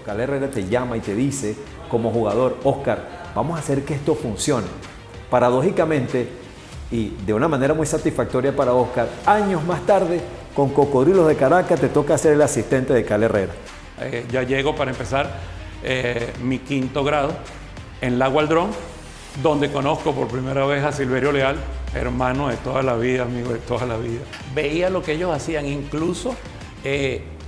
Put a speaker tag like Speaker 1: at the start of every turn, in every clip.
Speaker 1: Calé Herrera te llama y te dice como jugador, Oscar, vamos a hacer que esto funcione. Paradójicamente, y de una manera muy satisfactoria para Oscar, años más tarde, con Cocodrilos de Caracas, te toca ser el asistente de Calé Herrera.
Speaker 2: Ya llego para empezar mi quinto grado en La Gualdrón, donde conozco por primera vez a Silverio Leal, hermano de toda la vida, amigo de toda la vida. Veía lo que ellos hacían, incluso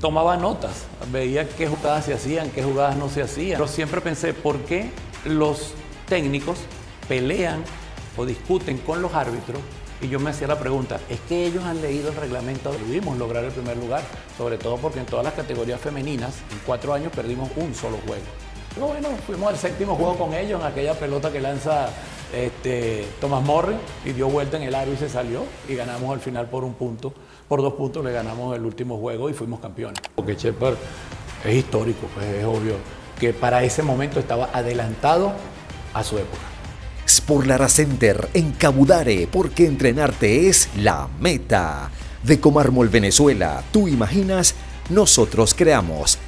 Speaker 2: tomaba notas, veía qué jugadas se hacían, qué jugadas no se hacían. Pero siempre pensé, ¿por qué los técnicos pelean o discuten con los árbitros? Y yo me hacía la pregunta, ¿es que ellos han leído el reglamento? Pudimos lograr el primer lugar, sobre todo porque en todas las categorías femeninas, en 4 años perdimos un solo juego. Pero bueno, fuimos al 7º juego con ellos, en aquella pelota que lanza Thomas Morris, y dio vuelta en el aro y se salió, y ganamos al final por 1 punto. Por 2 puntos le ganamos el último juego y fuimos campeones. Porque Shepard es histórico, pues es obvio que para ese momento estaba adelantado a su época.
Speaker 3: Sport Lara Center en Cabudare, porque entrenarte es la meta. De Comármol Venezuela, tú imaginas, nosotros creamos.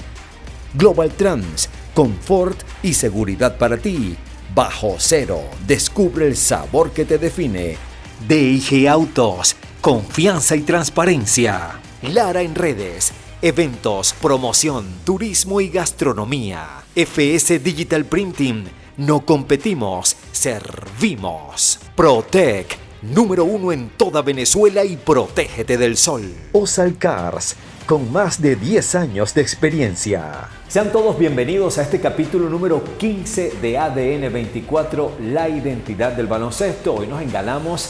Speaker 3: Global Trans, confort y seguridad para ti. Bajo cero, descubre el sabor que te define. DIG Autos, confianza y transparencia. Lara en redes, eventos, promoción, turismo y gastronomía. FS Digital Printing, no competimos, servimos. Protec, número 1 en toda Venezuela y protégete del sol. Osal Cars, con más de 10 años de experiencia.
Speaker 1: Sean todos bienvenidos a este capítulo número 15 de ADN 24, la identidad del baloncesto. Hoy nos engalamos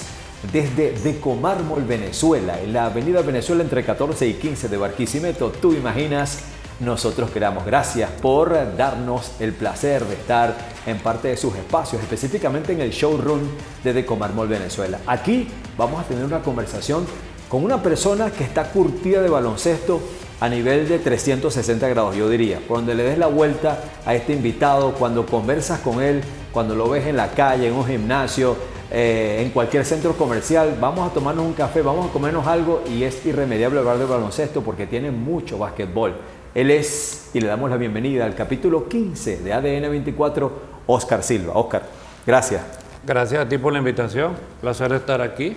Speaker 1: desde Decomármol, Venezuela, en la avenida Venezuela entre 14 y 15 de Barquisimeto. Tú imaginas, nosotros creamos. Gracias por darnos el placer de estar en parte de sus espacios, específicamente en el showroom de Decomármol, Venezuela. Aquí vamos a tener una conversación con una persona que está curtida de baloncesto a nivel de 360 grados, yo diría. Por donde le des la vuelta a este invitado, cuando conversas con él, cuando lo ves en la calle, en un gimnasio, en cualquier centro comercial, vamos a tomarnos un café, vamos a comernos algo, y es irremediable hablar de baloncesto porque tiene mucho básquetbol. Él es, y le damos la bienvenida al capítulo 15 de ADN 24, Oscar Silva. Oscar, gracias.
Speaker 2: Gracias a ti por la invitación, placer estar aquí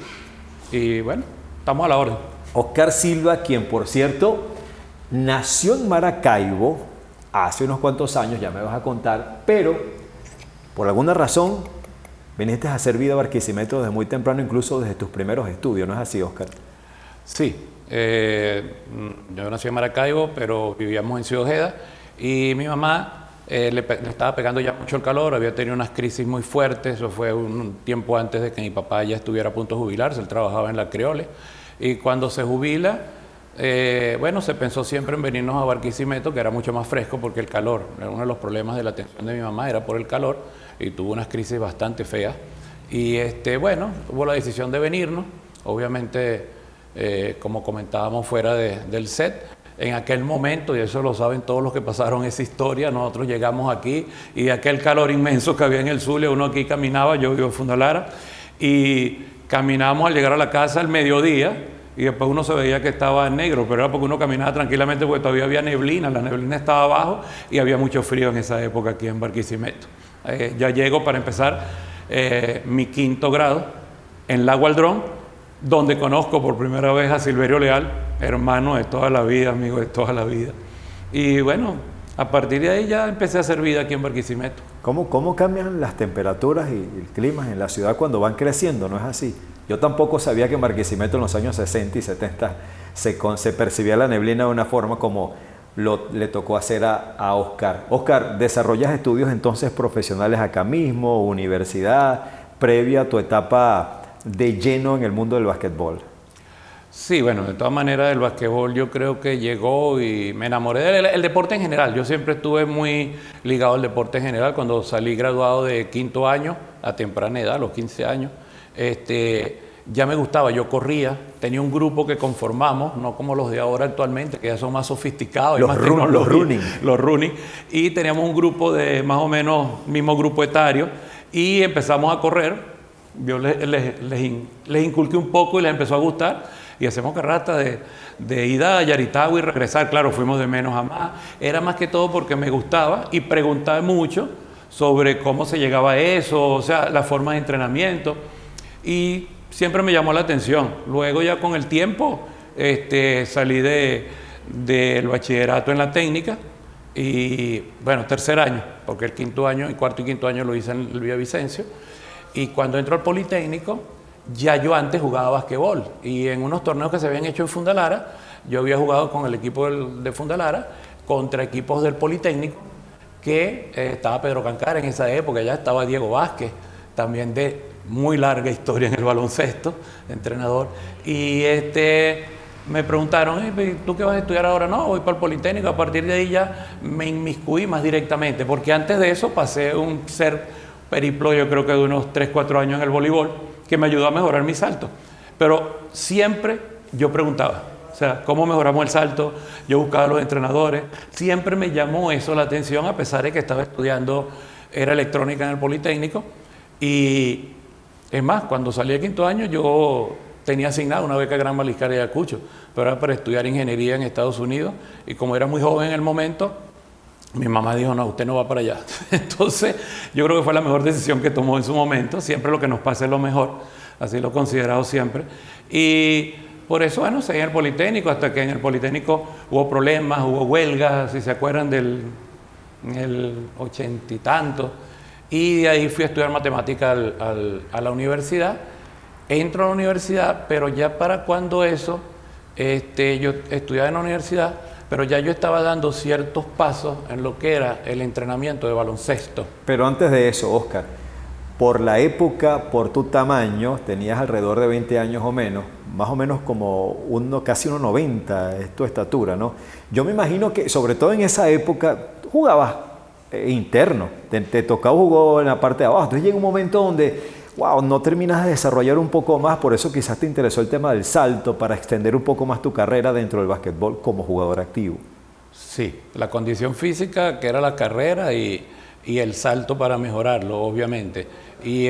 Speaker 2: y bueno, estamos a la orden.
Speaker 1: Oscar Silva, quien por cierto nació en Maracaibo hace unos cuantos años, ya me vas a contar, pero por alguna razón viniste a hacer vida a Barquisimeto desde muy temprano, incluso desde tus primeros estudios, ¿no es así, Oscar?
Speaker 2: Sí, yo nací en Maracaibo, pero vivíamos en Ciudad Ojeda y mi mamá le estaba pegando ya mucho el calor, había tenido unas crisis muy fuertes, eso fue un tiempo antes de que mi papá ya estuviera a punto de jubilarse, él trabajaba en la Creole, y cuando se jubila, bueno, se pensó siempre en venirnos a Barquisimeto, que era mucho más fresco porque el calor, uno de los problemas de la atención de mi mamá era por el calor, y tuvo unas crisis bastante feas, y bueno, hubo la decisión de venirnos, obviamente, como comentábamos fuera del set, en aquel momento, y eso lo saben todos los que pasaron esa historia, nosotros llegamos aquí y aquel calor inmenso que había en el Zulia, uno aquí caminaba, yo vivo en Fundalara, y caminamos al llegar a la casa al mediodía, y después uno se veía que estaba en negro, pero era porque uno caminaba tranquilamente porque todavía había neblina, la neblina estaba abajo y había mucho frío en esa época aquí en Barquisimeto. Ya llego para empezar mi quinto grado en La Gualdrón, donde conozco por primera vez a Silverio Leal, hermano de toda la vida, amigo de toda la vida. Y bueno, a partir de ahí ya empecé a hacer vida aquí en Barquisimeto.
Speaker 1: ¿Cómo cambian las temperaturas y el clima en la ciudad cuando van creciendo? ¿No es así? Yo tampoco sabía que en Barquisimeto en los años 60 y 70 se percibía la neblina de una forma como le tocó hacer a Oscar. Oscar, ¿desarrollas estudios entonces profesionales acá mismo, universidad, previa a tu etapa de lleno en el mundo del básquetbol?
Speaker 2: Sí, bueno, de todas maneras el básquetbol yo creo que llegó y me enamoré del deporte en general. Yo siempre estuve muy ligado al deporte en general. Cuando salí graduado de quinto año, a temprana edad, a los 15 años, ya me gustaba, yo corría, tenía un grupo que conformamos, no como los de ahora actualmente, que ya son más sofisticados.
Speaker 1: Los running.
Speaker 2: Y teníamos un grupo de más o menos mismo grupo etario y empezamos a correr. Yo les inculqué un poco y les empezó a gustar. y hacemos carreta de ida a Yaritagua y regresar. Claro, fuimos de menos a más. Era más que todo porque me gustaba y preguntaba mucho sobre cómo se llegaba a eso, o sea, la forma de entrenamiento, y siempre me llamó la atención. Luego ya con el tiempo salí del bachillerato en la técnica y bueno, tercer año, porque el quinto año, el cuarto y quinto año lo hice en el Villavicencio, y cuando entro al Politécnico, ya yo antes jugaba basquetbol, y en unos torneos que se habían hecho en Fundalara, yo había jugado con el equipo de Fundalara contra equipos del Politécnico, que estaba Pedro Cancara en esa época, ya estaba Diego Vázquez, también de muy larga historia en el baloncesto, entrenador, y me preguntaron, ¿tú qué vas a estudiar ahora? No, voy para el Politécnico. A partir de ahí ya me inmiscuí más directamente, porque antes de eso pasé un periplo, yo creo que de unos 3, 4 años en el voleibol, que me ayudó a mejorar mi salto. Pero siempre yo preguntaba, o sea, ¿cómo mejoramos el salto? Yo buscaba a los entrenadores. Siempre me llamó eso la atención, a pesar de que estaba estudiando, era electrónica en el Politécnico. Y es más, cuando salí del quinto año, yo tenía asignada una beca Gran Mariscal de Ayacucho, pero era para estudiar ingeniería en Estados Unidos, y como era muy joven en el momento, mi mamá dijo, no, usted no va para allá. Entonces, yo creo que fue la mejor decisión que tomó en su momento. Siempre lo que nos pasa es lo mejor, así lo he considerado siempre. Y por eso, bueno, seguí en el Politécnico, hasta que en el Politécnico hubo problemas, hubo huelgas, si se acuerdan en el 80 y tanto, y de ahí fui a estudiar matemática a la universidad. Entro a la universidad, pero ya para cuando eso, yo estudiaba en la universidad, pero ya yo estaba dando ciertos pasos en lo que era el entrenamiento de baloncesto.
Speaker 1: Pero antes de eso, Oscar, por la época, por tu tamaño, tenías alrededor de 20 años o menos, más o menos como casi 1,90 es tu estatura, ¿no? Yo me imagino que, sobre todo en esa época, jugabas interno, te tocaba jugar en la parte de abajo. Entonces llega un momento donde wow, no terminas de desarrollar un poco más, por eso quizás te interesó el tema del salto, para extender un poco más tu carrera dentro del básquetbol como jugador activo.
Speaker 2: Sí, la condición física, que era la carrera, y el salto para mejorarlo, obviamente. Y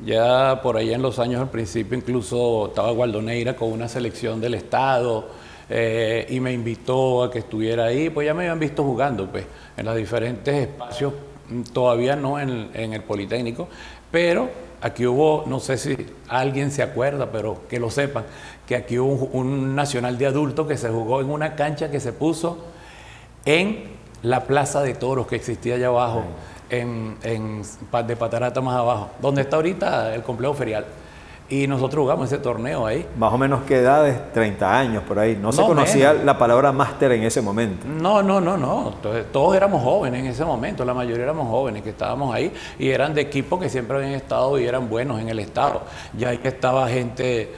Speaker 2: ya por ahí en los años al principio, incluso estaba Gualdoneira con una selección del estado, y me invitó a que estuviera ahí, pues ya me habían visto jugando pues, en los diferentes espacios, todavía no en el Politécnico, pero aquí hubo, no sé si alguien se acuerda, pero que lo sepan, que aquí hubo un nacional de adultos que se jugó en una cancha que se puso en la Plaza de Toros que existía allá abajo, de Patarata más abajo, donde está ahorita el complejo ferial. Y nosotros jugamos ese torneo ahí.
Speaker 1: Más o menos qué edades, 30 años por ahí. No se conocía la palabra máster en ese momento.
Speaker 2: No. Entonces, todos éramos jóvenes en ese momento, la mayoría éramos jóvenes que estábamos ahí, y eran de equipos que siempre habían estado y eran buenos en el estado. Ya ahí estaba gente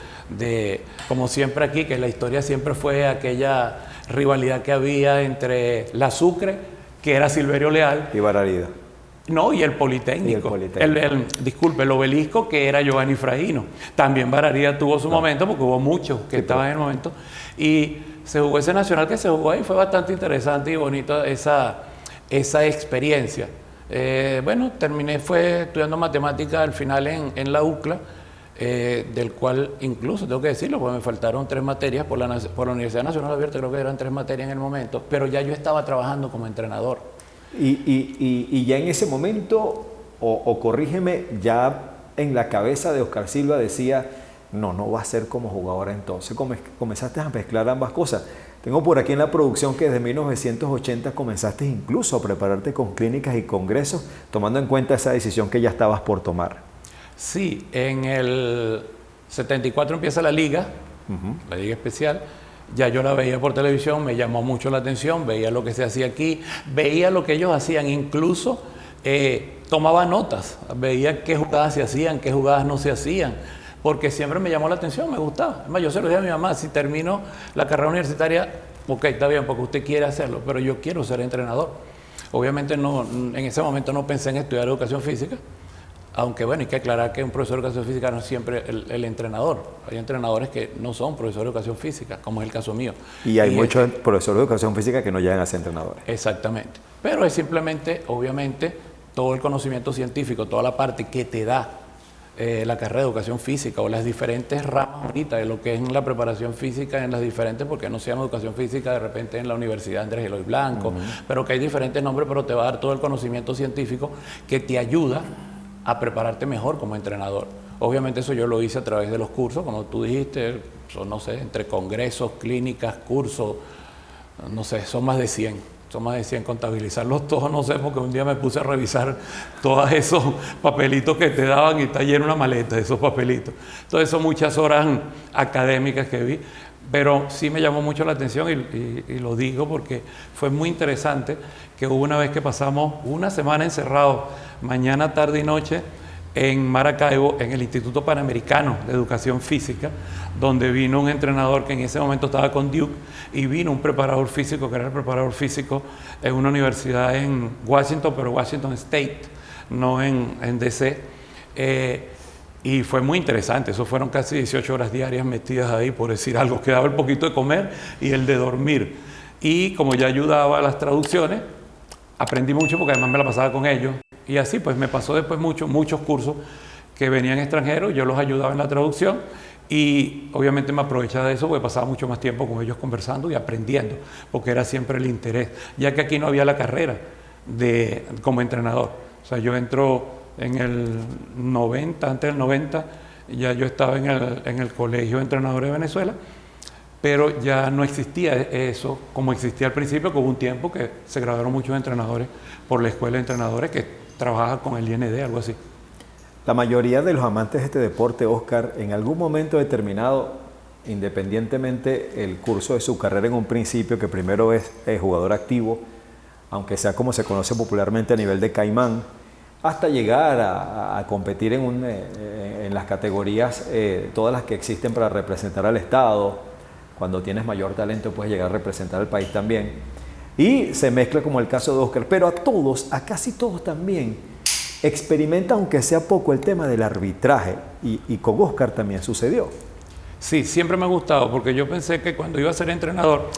Speaker 2: como siempre aquí, que la historia siempre fue aquella rivalidad que había entre la Sucre, que era Silverio Leal,
Speaker 1: y Bararida.
Speaker 2: No, y el Politécnico. Disculpe, el Obelisco, que era Giovanni Fraino. También Bararida tuvo su momento, porque hubo muchos que estaban en el momento. Y se jugó ese nacional que se jugó ahí. Fue bastante interesante y bonito esa experiencia. Bueno, fue estudiando matemática al final en la UCLA, del cual incluso, tengo que decirlo, porque me faltaron 3 materias por la Universidad Nacional Abierta, creo que eran 3 materias en el momento, pero ya yo estaba trabajando como entrenador.
Speaker 1: Y ya en ese momento, o corrígeme, ya en la cabeza de Oscar Silva decía, no va a ser como jugador entonces. Comenzaste a mezclar ambas cosas. Tengo por aquí en la producción que desde 1980 comenzaste incluso a prepararte con clínicas y congresos, tomando en cuenta esa decisión que ya estabas por tomar.
Speaker 2: Sí, en el 74 empieza la liga especial. Ya yo la veía por televisión, me llamó mucho la atención, veía lo que se hacía aquí, veía lo que ellos hacían, incluso tomaba notas, veía qué jugadas se hacían, qué jugadas no se hacían, porque siempre me llamó la atención, me gustaba. Además, yo se lo dije a mi mamá, si termino la carrera universitaria, ok, está bien, porque usted quiere hacerlo, pero yo quiero ser entrenador. Obviamente en ese momento no pensé en estudiar educación física, aunque bueno, hay que aclarar que un profesor de educación física no es siempre el entrenador. Hay entrenadores que no son profesores de educación física, como es el caso mío.
Speaker 1: Y hay muchos profesores de educación física que no llegan a ser entrenadores.
Speaker 2: Exactamente. Pero es simplemente, obviamente, todo el conocimiento científico, toda la parte que te da la carrera de educación física o las diferentes ramas ahorita de lo que es la preparación física en las diferentes, porque no se llama educación física de repente en la Universidad Andrés Eloy Blanco, pero que hay diferentes nombres, pero te va a dar todo el conocimiento científico que te ayuda a prepararte mejor como entrenador. Obviamente eso yo lo hice a través de los cursos, como tú dijiste, son, no sé, entre congresos, clínicas, cursos, no sé, son más de 100. Son más de 100, contabilizarlos todos, no sé, porque un día me puse a revisar todos esos papelitos que te daban y está llena una maleta de esos papelitos. Entonces son muchas horas académicas que vi, pero sí me llamó mucho la atención y lo digo porque fue muy interesante que hubo una vez que pasamos una semana encerrados, mañana, tarde y noche, en Maracaibo, en el Instituto Panamericano de Educación Física, donde vino un entrenador que en ese momento estaba con Duke y vino un preparador físico, que era el preparador físico en una universidad en Washington, pero Washington State, no en DC. Y fue muy interesante, eso fueron casi 18 horas diarias metidas ahí, por decir algo, quedaba el poquito de comer y el de dormir. Y como ya ayudaba a las traducciones, aprendí mucho porque además me la pasaba con ellos. Y así pues me pasó después muchos cursos que venían extranjeros, yo los ayudaba en la traducción y obviamente me aprovechaba de eso porque pasaba mucho más tiempo con ellos conversando y aprendiendo, porque era siempre el interés, ya que aquí no había la carrera como entrenador. O sea, yo entro en el 90, antes del 90, ya yo estaba en el Colegio de Entrenadores de Venezuela, pero ya no existía eso como existía al principio, que hubo un tiempo que se graduaron muchos entrenadores por la Escuela de Entrenadores que trabaja con el IND, algo así.
Speaker 1: La mayoría de los amantes de este deporte, Oscar, en algún momento determinado, independientemente el curso de su carrera en un principio, que primero es jugador activo, aunque sea como se conoce popularmente a nivel de Caimán, hasta llegar a competir en las categorías, todas las que existen para representar al Estado. Cuando tienes mayor talento puedes llegar a representar al país también. Y se mezcla como el caso de Oscar, pero a casi todos también, experimenta aunque sea poco el tema del arbitraje y con Oscar también sucedió.
Speaker 2: Sí, siempre me ha gustado porque yo pensé que cuando iba a ser entrenador,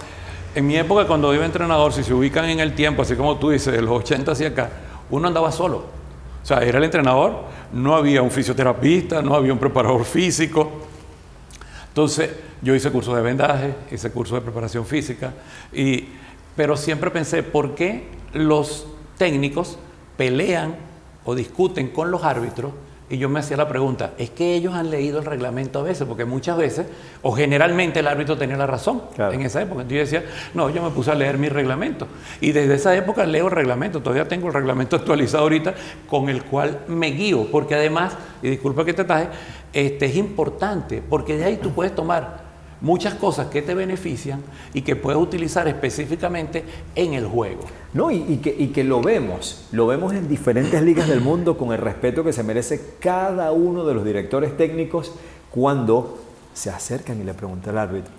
Speaker 2: en mi época cuando iba entrenador, si se ubican en el tiempo, así como tú dices, de los 80 hacia acá, uno andaba solo. O sea, era el entrenador, no había un fisioterapeuta, no había un preparador físico. Entonces, yo hice cursos de vendaje, hice cursos de preparación física, pero siempre pensé, ¿por qué los técnicos pelean o discuten con los árbitros? Y yo me hacía la pregunta, ¿es que ellos han leído el reglamento a veces? Porque muchas veces, o generalmente el árbitro tenía la razón en esa época. Entonces yo decía, no, yo me puse a leer mi reglamento. Y desde esa época leo el reglamento, todavía tengo el reglamento actualizado ahorita, con el cual me guío. Porque además, y disculpa que te taje, es importante, porque de ahí tú puedes tomar muchas cosas que te benefician y que puedes utilizar específicamente en el juego.
Speaker 1: No, y que lo vemos en diferentes ligas del mundo con el respeto que se merece cada uno de los directores técnicos cuando se acercan y le preguntan al árbitro,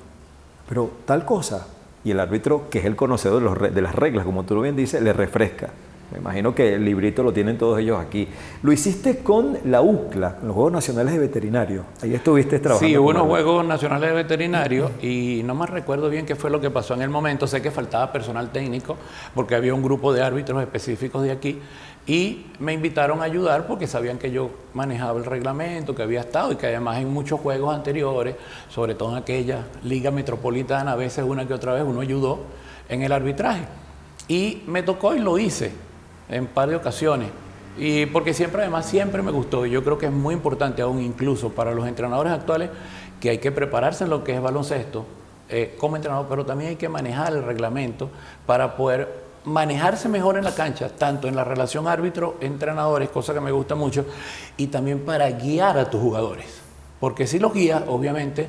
Speaker 1: pero tal cosa, y el árbitro, que es el conocedor de las reglas, como tú bien dices, le refresca. Me imagino que el librito lo tienen todos ellos aquí. Lo hiciste con la UCLA, con los Juegos Nacionales de Veterinario. Ahí estuviste trabajando.
Speaker 2: Sí, hubo unos Juegos Nacionales de Veterinario y no me recuerdo bien qué fue lo que pasó en el momento. Sé que faltaba personal técnico porque había un grupo de árbitros específicos de aquí y me invitaron a ayudar porque sabían que yo manejaba el reglamento, que había estado y que además en muchos juegos anteriores, sobre todo en aquella liga metropolitana, a veces una que otra vez uno ayudó en el arbitraje. Y me tocó y lo hice en un par de ocasiones, y porque siempre me gustó, y yo creo que es muy importante aún incluso para los entrenadores actuales que hay que prepararse en lo que es baloncesto como entrenador, pero también hay que manejar el reglamento para poder manejarse mejor en la cancha, tanto en la relación árbitro-entrenadores, cosa que me gusta mucho, y también para guiar a tus jugadores, porque si los guías, obviamente,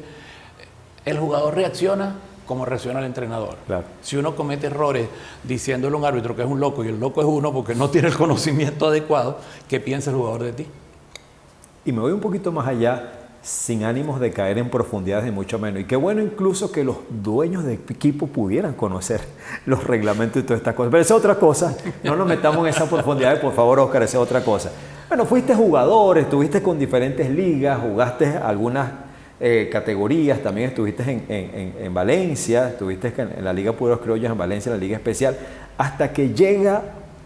Speaker 2: el jugador reacciona como reacciona el entrenador.
Speaker 1: Claro.
Speaker 2: Si uno comete errores diciéndole a un árbitro que es un loco y el loco es uno porque no tiene el conocimiento adecuado, ¿qué piensa el jugador de ti?
Speaker 1: Y me voy un poquito más allá, sin ánimos de caer en profundidades ni mucho menos. Y qué bueno incluso que los dueños de equipo pudieran conocer los reglamentos y todas estas cosas. Pero esa es otra cosa, no nos metamos en esa profundidad, por favor, Oscar, esa es otra cosa. Bueno, fuiste jugador, estuviste con diferentes ligas, jugaste algunas categorías, también estuviste en Valencia, estuviste en la Liga Puros Criollos en Valencia, en la Liga Especial, hasta que llega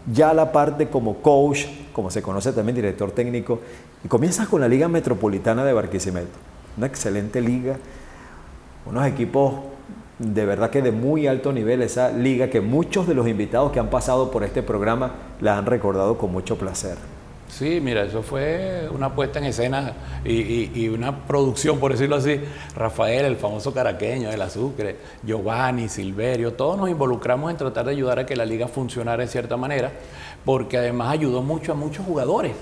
Speaker 1: ya la parte como coach como se conoce también, director técnico, y comienzas con la Liga Metropolitana de Barquisimeto, una excelente liga, unos equipos de verdad que de muy alto nivel, esa liga que muchos de los invitados que han pasado por este programa la han recordado con mucho placer.
Speaker 2: Sí, mira, eso fue una puesta en escena y una producción, por decirlo así. Rafael, el famoso caraqueño del Sucre, Giovanni, Silverio, todos nos involucramos en tratar de ayudar a que la liga funcionara de cierta manera, porque además ayudó mucho a muchos jugadores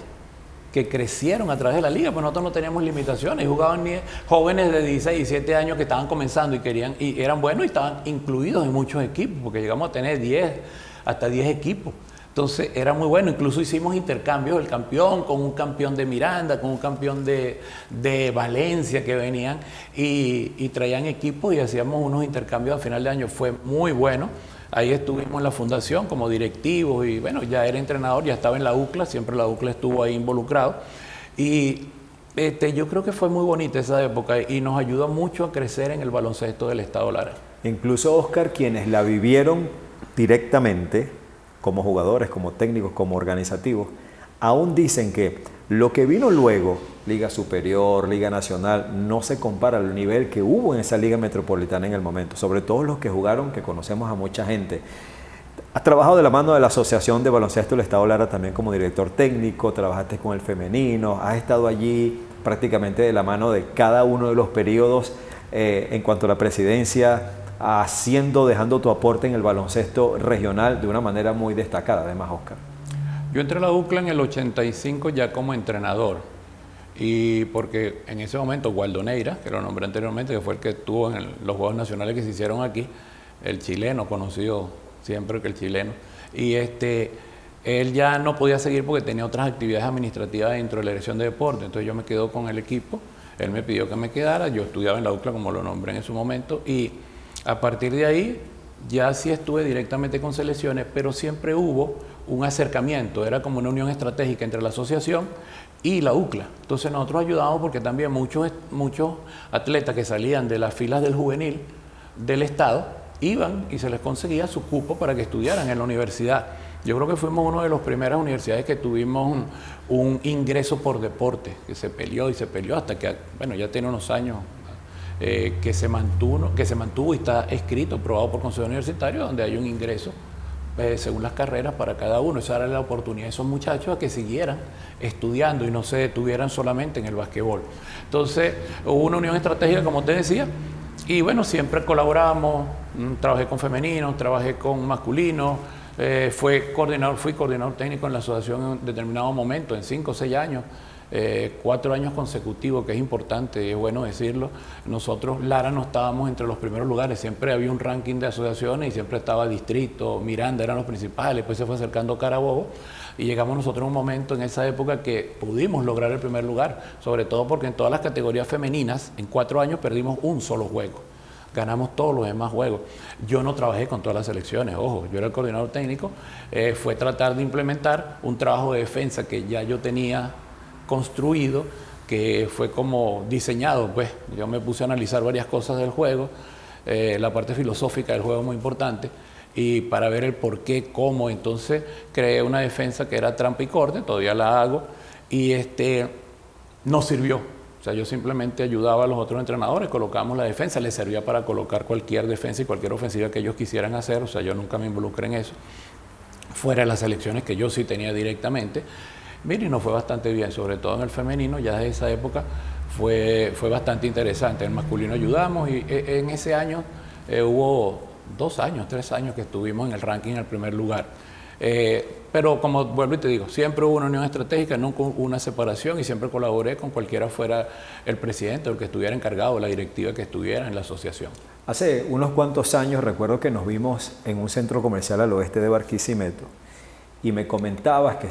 Speaker 2: que crecieron a través de la liga, pues nosotros no teníamos limitaciones, jugaban jóvenes de 16, 17 años que estaban comenzando y eran buenos y estaban incluidos en muchos equipos, porque llegamos a tener hasta 10 equipos. Entonces era muy bueno, incluso hicimos intercambios del campeón con un campeón de Miranda, con un campeón de Valencia que venían y traían equipos y hacíamos unos intercambios a final de año, fue muy bueno. Ahí estuvimos en la fundación como directivos y bueno, ya era entrenador, ya estaba en la UCLA, siempre la UCLA estuvo ahí involucrado y yo creo que fue muy bonita esa época y nos ayudó mucho a crecer en el baloncesto del Estado Lara.
Speaker 1: Incluso, Oscar, quienes la vivieron directamente, como jugadores, como técnicos, como organizativos, aún dicen que lo que vino luego, Liga Superior, Liga Nacional, no se compara al nivel que hubo en esa Liga Metropolitana en el momento, sobre todo los que jugaron, que conocemos a mucha gente. Has trabajado de la mano de la Asociación de Baloncesto del Estado Lara también como director técnico, trabajaste con el femenino, has estado allí prácticamente de la mano de cada uno de los periodos en cuanto a la presidencia, dejando tu aporte en el baloncesto regional de una manera muy destacada, además, Oscar.
Speaker 2: Yo entré a la UCLA en el 85 ya como entrenador, y porque en ese momento Waldo Neira, que lo nombré anteriormente, que fue el que estuvo en los Juegos Nacionales que se hicieron aquí, el chileno, conocido siempre que el chileno, y él ya no podía seguir porque tenía otras actividades administrativas dentro de la dirección de deporte, entonces yo me quedo con el equipo, él me pidió que me quedara, yo estudiaba en la UCLA como lo nombré en su momento, y a partir de ahí ya sí estuve directamente con selecciones, pero siempre hubo un acercamiento, era como una unión estratégica entre la asociación y la UCLA. Entonces nosotros ayudábamos porque también muchos atletas que salían de las filas del juvenil del Estado iban y se les conseguía su cupo para que estudiaran en la universidad. Yo creo que fuimos una de las primeras universidades que tuvimos un ingreso por deporte, que se peleó hasta que, bueno, ya tiene unos años que se mantuvo y está escrito, aprobado por Consejo Universitario, donde hay un ingreso según las carreras para cada uno. Esa era la oportunidad de esos muchachos a que siguieran estudiando y no se detuvieran solamente en el basquetbol. Entonces hubo una unión estratégica, como te decía, y bueno, siempre colaboramos, trabajé con femeninos, trabajé con masculinos, fui coordinador técnico en la asociación en determinado momento, en 5 o 6 años. 4 años consecutivos, que es importante, es bueno decirlo. Nosotros, Lara, no estábamos entre los primeros lugares, siempre había un ranking de asociaciones y siempre estaba Distrito, Miranda eran los principales, después se fue acercando Carabobo y llegamos nosotros a un momento en esa época que pudimos lograr el primer lugar, sobre todo porque en todas las categorías femeninas, en 4 años perdimos un solo juego. Ganamos todos los demás juegos. Yo no trabajé con todas las selecciones, ojo, yo era el coordinador técnico, fue tratar de implementar un trabajo de defensa que ya yo tenía construido, que fue como diseñado, pues yo me puse a analizar varias cosas del juego, la parte filosófica del juego muy importante, y para ver el por qué, cómo, entonces creé una defensa que era trampa y corte, todavía la hago, y no sirvió. O sea, yo simplemente ayudaba a los otros entrenadores, colocábamos la defensa, les servía para colocar cualquier defensa y cualquier ofensiva que ellos quisieran hacer, o sea, yo nunca me involucré en eso, fuera de las selecciones que yo sí tenía directamente. Mira, y nos fue bastante bien, sobre todo en el femenino, ya desde esa época fue bastante interesante. En el masculino ayudamos y en ese año hubo 2 años, 3 años que estuvimos en el ranking en el primer lugar. Pero como vuelvo y te digo, siempre hubo una unión estratégica, nunca hubo una separación y siempre colaboré con cualquiera fuera el presidente o el que estuviera encargado, la directiva que estuviera en la asociación.
Speaker 1: Hace unos cuantos años recuerdo que nos vimos en un centro comercial al oeste de Barquisimeto y me comentabas que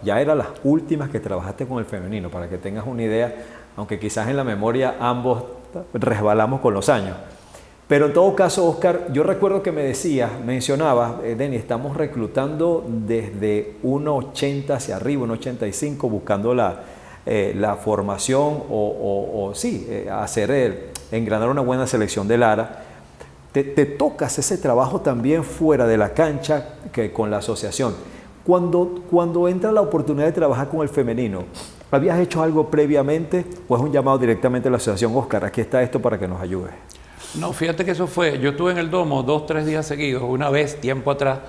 Speaker 1: ya eran las últimas que trabajaste con el femenino, para que tengas una idea, aunque quizás en la memoria ambos resbalamos con los años. Pero en todo caso, Oscar, yo recuerdo que mencionabas, Denny, estamos reclutando desde 1.80 hacia arriba, 1.85, buscando la formación engranar una buena selección de Lara. Te tocas ese trabajo también fuera de la cancha que con la asociación. Cuando entra la oportunidad de trabajar con el femenino, ¿habías hecho algo previamente o es un llamado directamente a la asociación? Oscar, aquí está esto para que nos ayude.
Speaker 2: No, fíjate que eso fue, yo estuve en el domo 2-3 días seguidos, una vez, tiempo atrás,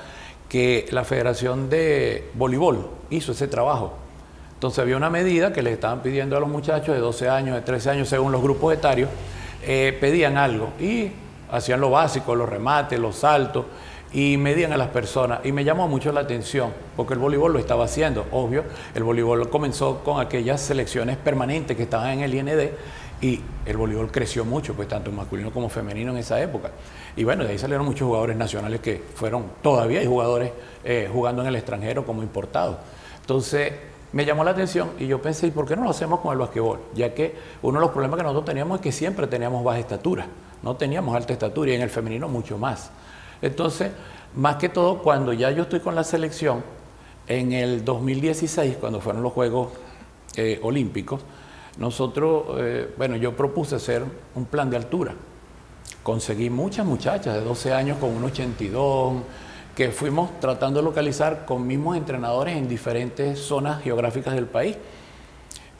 Speaker 2: que la Federación de Voleibol hizo ese trabajo. Entonces había una medida que les estaban pidiendo a los muchachos de 12 años, de 13 años, según los grupos etarios, pedían algo y hacían lo básico, los remates, los saltos, y medían a las personas. Y me llamó mucho la atención, porque el voleibol lo estaba haciendo, obvio. El voleibol comenzó con aquellas selecciones permanentes que estaban en el IND, y el voleibol creció mucho, pues tanto masculino como femenino en esa época. Y bueno, de ahí salieron muchos jugadores nacionales que fueron, todavía hay jugadores jugando en el extranjero como importados. Entonces, me llamó la atención y yo pensé, ¿y por qué no lo hacemos con el basquetbol? Ya que uno de los problemas que nosotros teníamos es que siempre teníamos baja estatura, no teníamos alta estatura, y en el femenino mucho más. Entonces, más que todo, cuando ya yo estoy con la selección, en el 2016, cuando fueron los Juegos Olímpicos, nosotros, yo propuse hacer un plan de altura. Conseguí muchas muchachas de 12 años con un 82, que fuimos tratando de localizar con mismos entrenadores en diferentes zonas geográficas del país.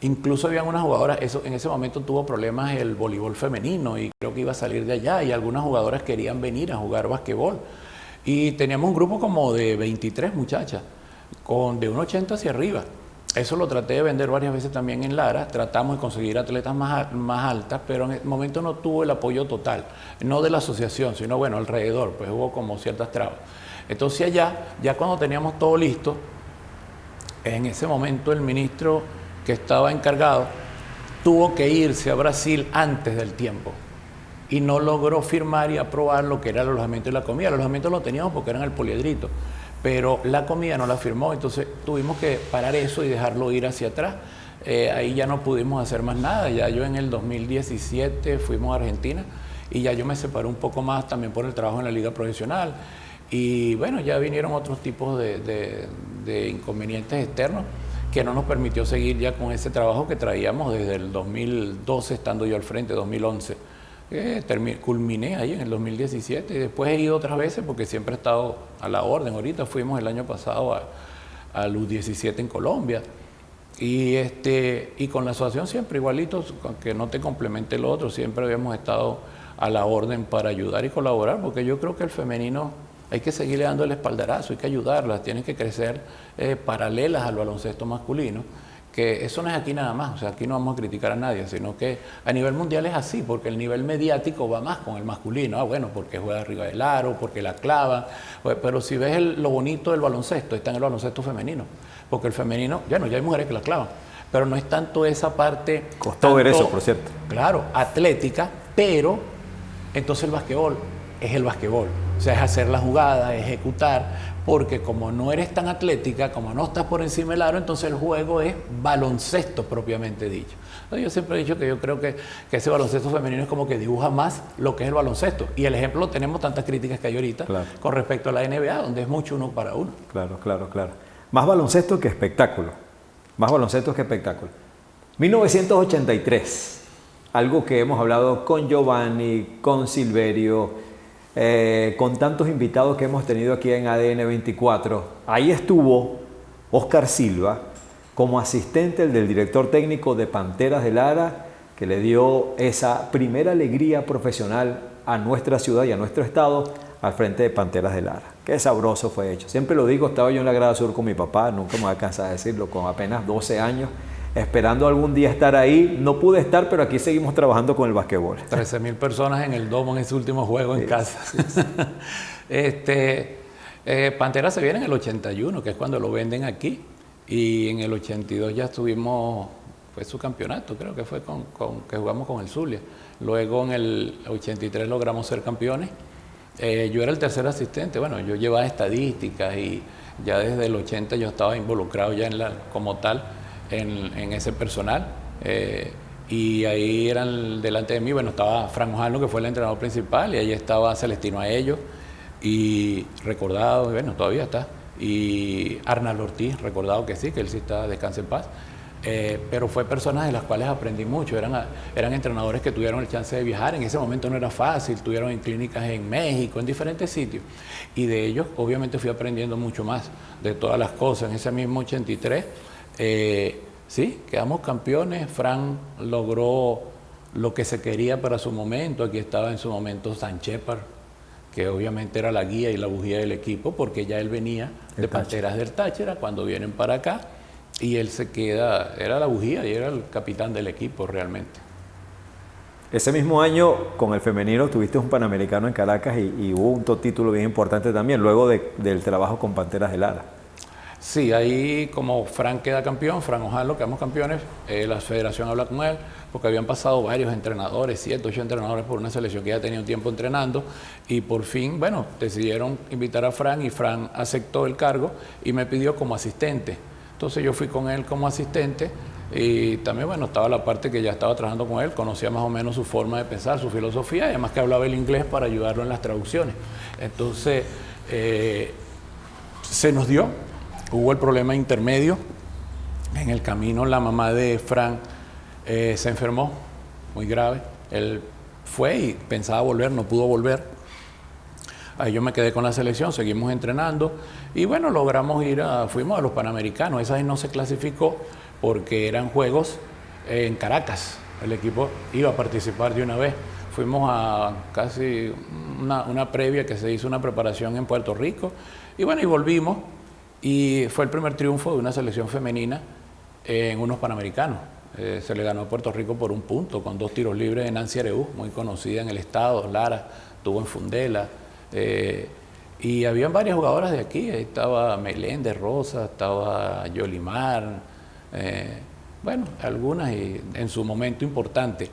Speaker 2: Incluso habían unas jugadoras, en ese momento tuvo problemas el voleibol femenino y creo que iba a salir de allá, y algunas jugadoras querían venir a jugar basquetbol. Y teníamos un grupo como de 23 muchachas, de 1,80 hacia arriba. Eso lo traté de vender varias veces también en Lara, tratamos de conseguir atletas más altas, pero en el momento no tuvo el apoyo total, no de la asociación, sino bueno, alrededor, pues hubo como ciertas trabas. Entonces allá, ya cuando teníamos todo listo, en ese momento el ministro que estaba encargado tuvo que irse a Brasil antes del tiempo y no logró firmar y aprobar lo que era el alojamiento y la comida. El alojamiento lo teníamos porque era en el Poliedrito, pero la comida no la firmó, entonces tuvimos que parar eso y dejarlo ir hacia atrás. Ahí ya no pudimos hacer más nada. Ya yo en el 2017 fuimos a Argentina y ya yo me separé un poco más también por el trabajo en la liga profesional. Y bueno, ya vinieron otros tipos de inconvenientes externos que no nos permitió seguir ya con ese trabajo que traíamos desde el 2012, estando yo al frente, 2011. Culminé ahí en el 2017 y después he ido otras veces porque siempre he estado a la orden. Ahorita fuimos el año pasado al U17 en Colombia y con la asociación siempre igualitos, aunque no te complemente lo otro, siempre habíamos estado a la orden para ayudar y colaborar, porque yo creo que el femenino hay que seguirle dando el espaldarazo, hay que ayudarlas, tienen que crecer paralelas al baloncesto masculino, que eso no es aquí nada más, o sea, aquí no vamos a criticar a nadie, sino que a nivel mundial es así, porque el nivel mediático va más con el masculino, bueno, porque juega arriba del aro, porque la clava, pero si ves lo bonito del baloncesto, está en el baloncesto femenino, porque el femenino, bueno, ya hay mujeres que la clavan, pero no es tanto esa parte...
Speaker 1: Costó ver eso, por cierto.
Speaker 2: Claro, atlética, pero entonces el basquetbol es el basquetbol. O sea, es hacer la jugada, ejecutar, porque como no eres tan atlética, como no estás por encima del aro, entonces el juego es baloncesto propiamente dicho. Entonces, yo siempre he dicho que yo creo que ese baloncesto femenino es como que dibuja más lo que es el baloncesto. Y el ejemplo, tenemos tantas críticas que hay ahorita con respecto a la NBA, donde es mucho uno para uno.
Speaker 1: Claro. Más baloncesto que espectáculo. Más baloncesto que espectáculo. 1983, algo que hemos hablado con Giovanni, con Silverio, con tantos invitados que hemos tenido aquí en ADN 24. Ahí estuvo Oscar Silva como asistente del director técnico de Panteras de Lara, que le dio esa primera alegría profesional a nuestra ciudad y a nuestro estado al frente de Panteras de Lara. Qué sabroso fue hecho. Siempre lo digo, estaba yo en la grada sur con mi papá, nunca me voy a cansar de decirlo, con apenas 12 años, esperando algún día estar ahí. No pude estar, pero aquí seguimos trabajando con el basquetbol.
Speaker 2: 13,000 personas en el domo en ese último juego en casa. Pantera se viene en el 81, que es cuando lo venden aquí, y en el 82 ya estuvimos, fue su campeonato, creo que fue que jugamos con el Zulia. Luego en el 83 logramos ser campeones. Yo era el tercer asistente, bueno, yo llevaba estadísticas y ya desde el 80 yo estaba involucrado ya como tal en ese personal, y ahí eran delante de mí, bueno, estaba Frank Ojano, que fue el entrenador principal, y ahí estaba Celestino Aello, y recordado, bueno, todavía está, y Arnaldo Ortiz, recordado que sí, que él sí está, descansa en paz, pero fue personas de las cuales aprendí mucho. Eran entrenadores que tuvieron el chance de viajar. En ese momento no era fácil, tuvieron en clínicas en México, en diferentes sitios. Y de ellos, obviamente, fui aprendiendo mucho más de todas las cosas. En ese mismo 83, sí, quedamos campeones. Fran logró lo que se quería para su momento. Aquí estaba en su momento San Shepard, que obviamente era la guía y la bujía del equipo, porque ya él venía de Panteras del Táchira cuando vienen para acá. Y él se queda, era la bujía y era el capitán del equipo realmente.
Speaker 1: Ese mismo año con el femenino tuviste un Panamericano en Caracas y hubo un título bien importante también, luego del trabajo con Panteras de Lara.
Speaker 2: Sí, ahí como Fran queda campeón, Fran Ojalo, quedamos campeones, la federación habla con él, porque habían pasado varios entrenadores, 7, 8 entrenadores por una selección que ya tenía un tiempo entrenando, y por fin, bueno, decidieron invitar a Fran y Fran aceptó el cargo y me pidió como asistente. Entonces yo fui con él como asistente y también, bueno, estaba la parte que ya estaba trabajando con él, conocía más o menos su forma de pensar, su filosofía, y además que hablaba el inglés para ayudarlo en las traducciones. Entonces, se nos dio, hubo el problema intermedio. En el camino la mamá de Fran se enfermó, muy grave. Él fue y pensaba volver, no pudo volver. Ahí yo me quedé con la selección, seguimos entrenando y bueno, logramos fuimos a los Panamericanos. Esa vez no se clasificó porque eran juegos en Caracas. El equipo iba a participar de una vez. Fuimos a casi una previa que se hizo, una preparación en Puerto Rico y bueno, y volvimos y fue el primer triunfo de una selección femenina en unos Panamericanos. Se le ganó a Puerto Rico por 1 punto con 2 tiros libres de Nancy Areú, muy conocida en el estado. Lara estuvo en Fundela. Y habían varias jugadoras de aquí, ahí estaba Meléndez Rosa, estaba Yolimar, bueno, algunas y en su momento importante.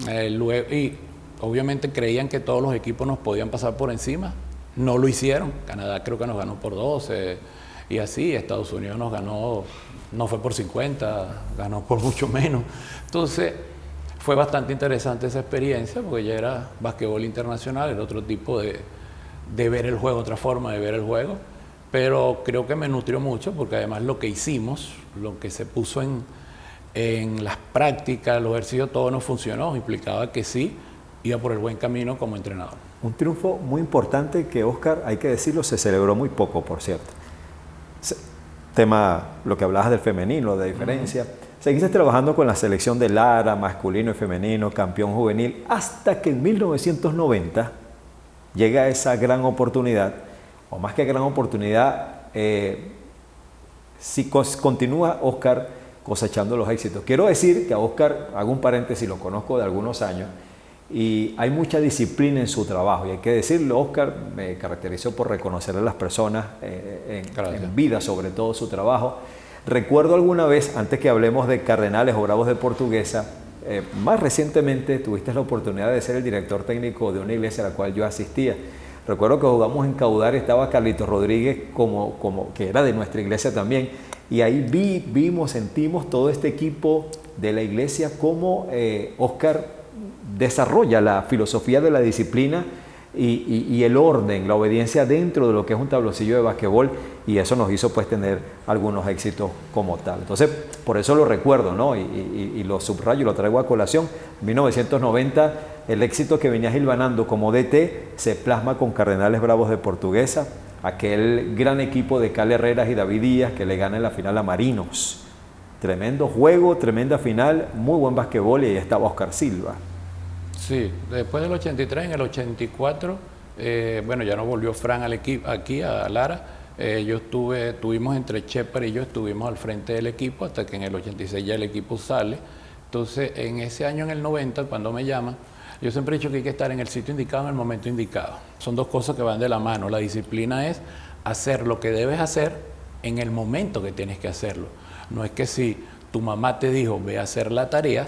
Speaker 2: Y obviamente creían que todos los equipos nos podían pasar por encima, no lo hicieron. Canadá creo que nos ganó por 12 y así, Estados Unidos nos ganó, no fue por 50, ganó por mucho menos. Entonces fue bastante interesante esa experiencia porque ya era basquetbol internacional, era otro tipo de ver el juego, otra forma de ver el juego, pero creo que me nutrió mucho porque además lo que hicimos, lo que se puso en las prácticas, los ejercicios, todo no funcionó, implicaba que sí, iba por el buen camino como entrenador.
Speaker 1: Un triunfo muy importante que, Oscar, hay que decirlo, se celebró muy poco, por cierto. Tema, lo que hablabas del femenino, de diferencia. Seguiste trabajando con la selección de Lara, masculino y femenino, campeón juvenil, hasta que en 1990 llega esa gran oportunidad, o más que gran oportunidad, si continúa Oscar cosechando los éxitos. Quiero decir que a Oscar, hago un paréntesis, lo conozco de algunos años, y hay mucha disciplina en su trabajo, y hay que decirlo, Oscar me caracterizó por reconocer a las personas en vida, sobre todo su trabajo. Recuerdo alguna vez, antes que hablemos de Cardenales o Bravos de Portuguesa, más recientemente tuviste la oportunidad de ser el director técnico de una iglesia a la cual yo asistía. Recuerdo que jugamos en Caudar, estaba Carlitos Rodríguez, que era de nuestra iglesia también, y ahí sentimos todo este equipo de la iglesia, cómo Oscar desarrolla la filosofía de la disciplina y el orden, la obediencia dentro de lo que es un tablocillo de basquetbol, y eso nos hizo pues tener algunos éxitos como tal. Entonces, por eso lo recuerdo, ¿no? Y lo subrayo y lo traigo a colación. En 1990, el éxito que venía hilvanando como DT se plasma con Cardenales Bravos de Portuguesa, aquel gran equipo de Cal Herreras y David Díaz que le gana en la final a Marinos. Tremendo juego, tremenda final, muy buen basquetbol, y ahí estaba Oscar Silva.
Speaker 2: Sí, después del 83, en el 84, bueno, ya no volvió Fran al equipo, aquí a Lara. Tuvimos entre Shepard y yo, estuvimos al frente del equipo hasta que en el 86 ya el equipo sale. Entonces, en ese año, en el 90, cuando me llaman, yo siempre he dicho que hay que estar en el sitio indicado, en el momento indicado. Son dos cosas que van de la mano. La disciplina es hacer lo que debes hacer en el momento que tienes que hacerlo. No es que si tu mamá te dijo, ve a hacer la tarea,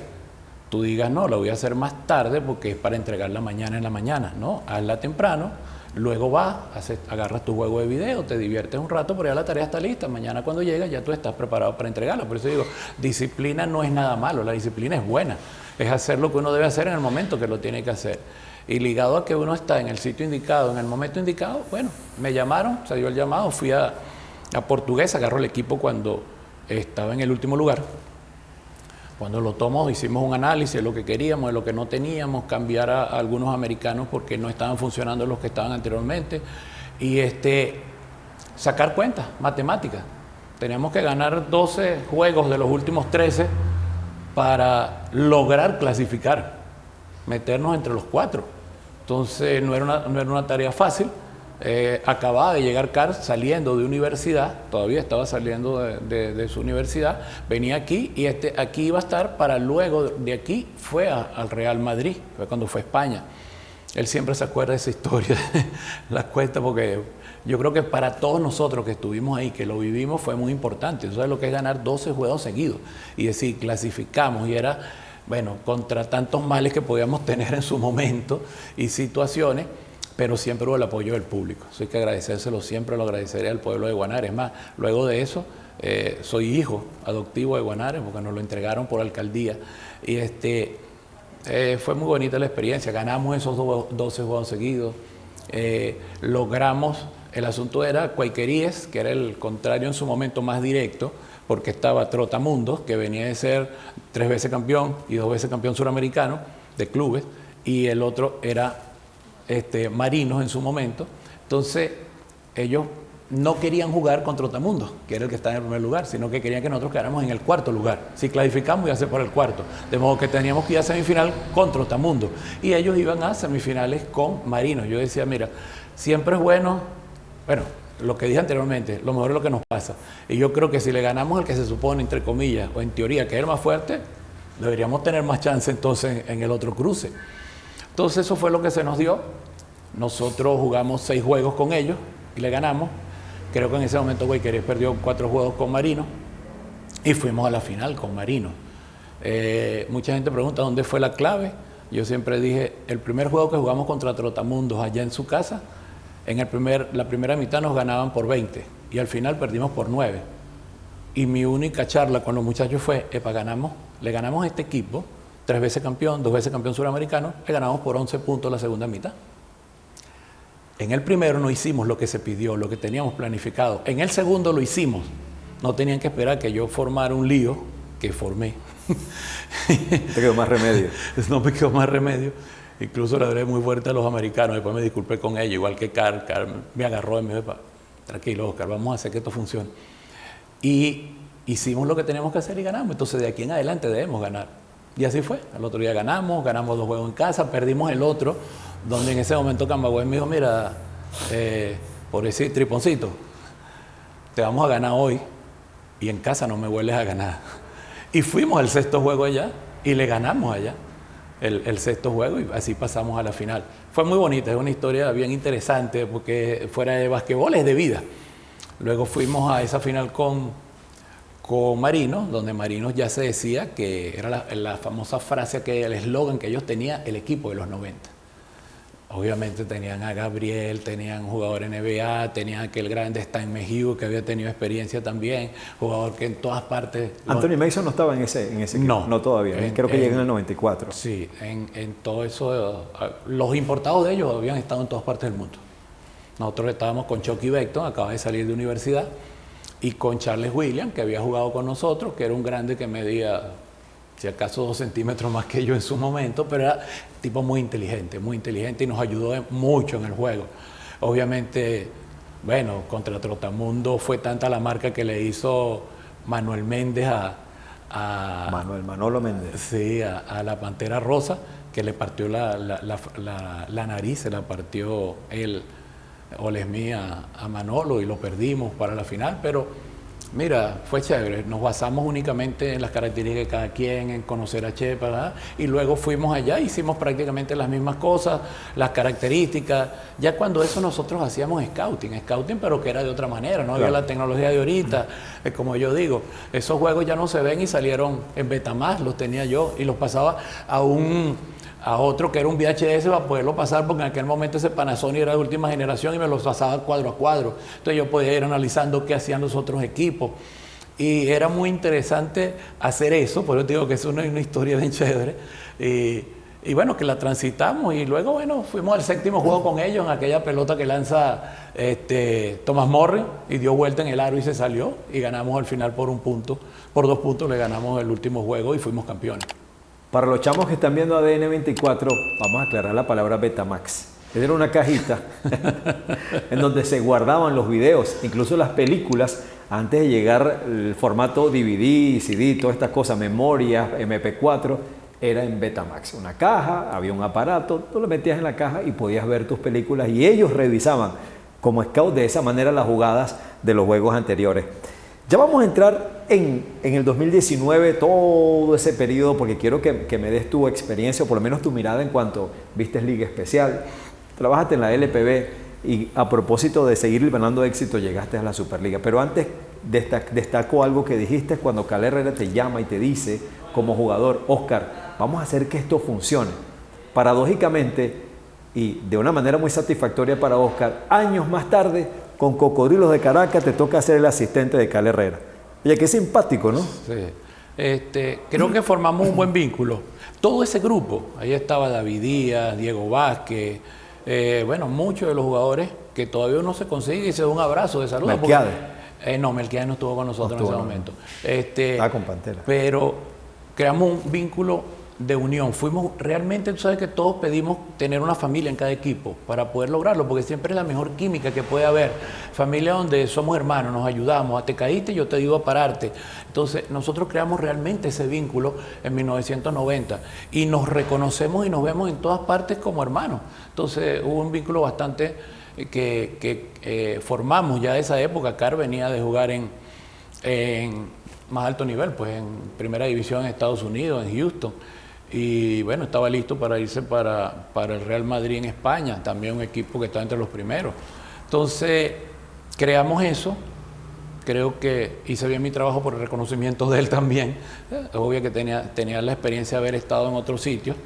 Speaker 2: tú digas, no, la voy a hacer más tarde porque es para entregarla mañana en la mañana. No, hazla temprano, luego vas, agarras tu juego de video, te diviertes un rato, pero ya la tarea está lista. Mañana cuando llegas ya tú estás preparado para entregarla. Por eso digo, disciplina no es nada malo, la disciplina es buena. Es hacer lo que uno debe hacer en el momento que lo tiene que hacer. Y ligado a que uno está en el sitio indicado, en el momento indicado, bueno, me llamaron, se dio el llamado, fui a Portuguesa, agarro el equipo cuando estaba en el último lugar. Cuando lo tomamos hicimos un análisis de lo que queríamos, de lo que no teníamos, cambiar a algunos americanos porque no estaban funcionando los que estaban anteriormente y sacar cuentas, matemáticas. Teníamos que ganar 12 juegos de los últimos 13 para lograr clasificar, meternos entre los 4. Entonces no era una tarea fácil. Acababa de llegar Carl saliendo de universidad, todavía estaba saliendo de su universidad, venía aquí y aquí iba a estar para luego de aquí fue al Real Madrid, fue cuando fue a España. Él siempre se acuerda de esa historia, la cuenta porque yo creo que para todos nosotros que estuvimos ahí, que lo vivimos, fue muy importante. Eso es lo que es ganar 12 juegos seguidos y decir, clasificamos y era, bueno, contra tantos males que podíamos tener en su momento y situaciones, pero siempre hubo el apoyo del público. Eso hay que agradecérselo, siempre lo agradeceré al pueblo de Guanare. Es más, luego de eso, soy hijo adoptivo de Guanare porque nos lo entregaron por alcaldía. Y fue muy bonita la experiencia. Ganamos esos 12 juegos seguidos. Logramos, el asunto era Quakeríes, que era el contrario en su momento más directo, porque estaba Trotamundos, que venía de ser 3 veces campeón y 2 veces campeón suramericano de clubes, y el otro era Marinos en su momento. Entonces ellos no querían jugar con Trotamundos, que era el que estaba en el primer lugar, sino que querían que nosotros quedáramos en el 4.º lugar. Si clasificamos iba a ser por el 4.º, de modo que teníamos que ir a semifinal con Trotamundos y ellos iban a semifinales con Marinos. Yo decía, mira, siempre es bueno, lo que dije anteriormente, lo mejor es lo que nos pasa, y yo creo que si le ganamos al que se supone, entre comillas, o en teoría que es el más fuerte, deberíamos tener más chance entonces en el otro cruce. Entonces eso fue lo que se nos dio. Nosotros jugamos 6 juegos con ellos y le ganamos. Creo que en ese momento Quakeríes perdió 4 juegos con Marinos y fuimos a la final con Marinos. Mucha gente pregunta dónde fue la clave. Yo siempre dije, el primer juego que jugamos contra Trotamundos allá en su casa, la primera mitad nos ganaban por 20 y al final perdimos por 9. Y mi única charla con los muchachos fue, le ganamos a este equipo, 3 veces campeón, 2 veces campeón suramericano, le ganamos por 11 puntos la segunda mitad. En el primero no hicimos lo que se pidió, lo que teníamos planificado. En el segundo lo hicimos. No tenían que esperar que yo formara un lío que formé.
Speaker 1: ¿Te quedó más remedio?
Speaker 2: No me quedó más remedio. Incluso le hablé muy fuerte a los americanos. Después me disculpé con ellos, igual que Carl. Carl me agarró y me dijo, tranquilo, Oscar, vamos a hacer que esto funcione. Y hicimos lo que teníamos que hacer y ganamos. Entonces de aquí en adelante debemos ganar. Y así fue. Al otro día ganamos 2 juegos en casa, perdimos el otro, donde en ese momento Camagüey me dijo, mira, por decir, Triponcito, te vamos a ganar hoy y en casa no me vuelves a ganar. Y fuimos al 6.º juego allá y le ganamos allá el 6.º juego y así pasamos a la final. Fue muy bonita, es una historia bien interesante porque fuera de basquetbol es de vida. Luego fuimos a esa final con Marinos, donde Marinos ya se decía que era la famosa frase, el eslogan que ellos tenían, el equipo de los 90. Obviamente tenían a Gabriel, tenían jugador NBA, tenían aquel grande Stan Mejiu que había tenido experiencia también, jugador que en todas partes...
Speaker 1: Anthony Mason no estaba en ese equipo. No todavía, creo que llega en el 94.
Speaker 2: Sí, en todo eso, los importados de ellos habían estado en todas partes del mundo. Nosotros estábamos con Chucky Beckton, acaba de salir de universidad, y con Charles Williams, que había jugado con nosotros, que era un grande que medía, si acaso 2 centímetros más que yo en su momento, pero era tipo muy inteligente y nos ayudó mucho en el juego. Obviamente, contra Trotamundo fue tanta la marca que le hizo Manuel Méndez
Speaker 1: Manolo Méndez.
Speaker 2: Sí, a la Pantera Rosa, que le partió la nariz, se la partió él. Olesmí a Manolo y lo perdimos para la final, pero mira, fue chévere. Nos basamos únicamente en las características de cada quien, en conocer a Chepa, ¿verdad? Y luego fuimos allá, hicimos prácticamente las mismas cosas, las características. Ya cuando eso nosotros hacíamos scouting, pero que era de otra manera, no había la tecnología de ahorita. Como yo digo, esos juegos ya no se ven y salieron en Betamax, los tenía yo y los pasaba a otro que era un VHS para poderlo pasar, porque en aquel momento ese Panasonic era de última generación y me los pasaba cuadro a cuadro. Entonces yo podía ir analizando qué hacían los otros equipos. Y era muy interesante hacer eso, por eso te digo que es una historia bien chévere. y bueno, que la transitamos y luego, bueno, fuimos al séptimo juego con ellos en aquella pelota que lanza Thomas Morris y dio vuelta en el aro y se salió y ganamos al final por 1 punto, por 2 puntos le ganamos el último juego y fuimos campeones.
Speaker 1: Para los chamos que están viendo ADN 24, vamos a aclarar la palabra Betamax. Era una cajita en donde se guardaban los videos, incluso las películas, antes de llegar el formato DVD, CD, todas estas cosas, memorias, MP4, era en Betamax. Una caja, había un aparato, tú lo metías en la caja y podías ver tus películas y ellos revisaban como scout de esa manera las jugadas de los juegos anteriores. Ya vamos a entrar en el 2019, todo ese periodo, porque quiero que me des tu experiencia, o por lo menos tu mirada en cuanto viste Liga Especial. Trabajaste en la LPB y a propósito de seguir ganando éxito llegaste a la Superliga. Pero antes destaco algo que dijiste cuando Calé Herrera te llama y te dice como jugador, Oscar, vamos a hacer que esto funcione. Paradójicamente y de una manera muy satisfactoria para Oscar, años más tarde con Cocodrilos de Caracas te toca ser el asistente de Calé Herrera. Oye, qué simpático, ¿no?
Speaker 2: Sí. Creo que formamos un buen vínculo. Todo ese grupo, ahí estaba David Díaz, Diego Vázquez, bueno, muchos de los jugadores que todavía uno se consigue y se da un abrazo de salud.
Speaker 1: Melquiades.
Speaker 2: No, Melquiades no estuvo con nosotros en ese momento.
Speaker 1: Con Pantera.
Speaker 2: Pero creamos un vínculo de unión. Fuimos realmente, tú sabes que todos pedimos tener una familia en cada equipo para poder lograrlo, porque siempre es la mejor química que puede haber. Familia donde somos hermanos, nos ayudamos, te caíste, yo te ayudo a pararte. Entonces, nosotros creamos realmente ese vínculo en 1990 y nos reconocemos y nos vemos en todas partes como hermanos. Entonces, hubo un vínculo bastante que formamos ya de esa época. Car venía de jugar en más alto nivel, pues en primera división en Estados Unidos, en Houston. Y bueno, estaba listo para irse para el Real Madrid en España, también un equipo que está entre los primeros. Entonces, creamos eso. Creo que hice bien mi trabajo por el reconocimiento de él también. Es obvio que tenía la experiencia de haber estado en otros sitios.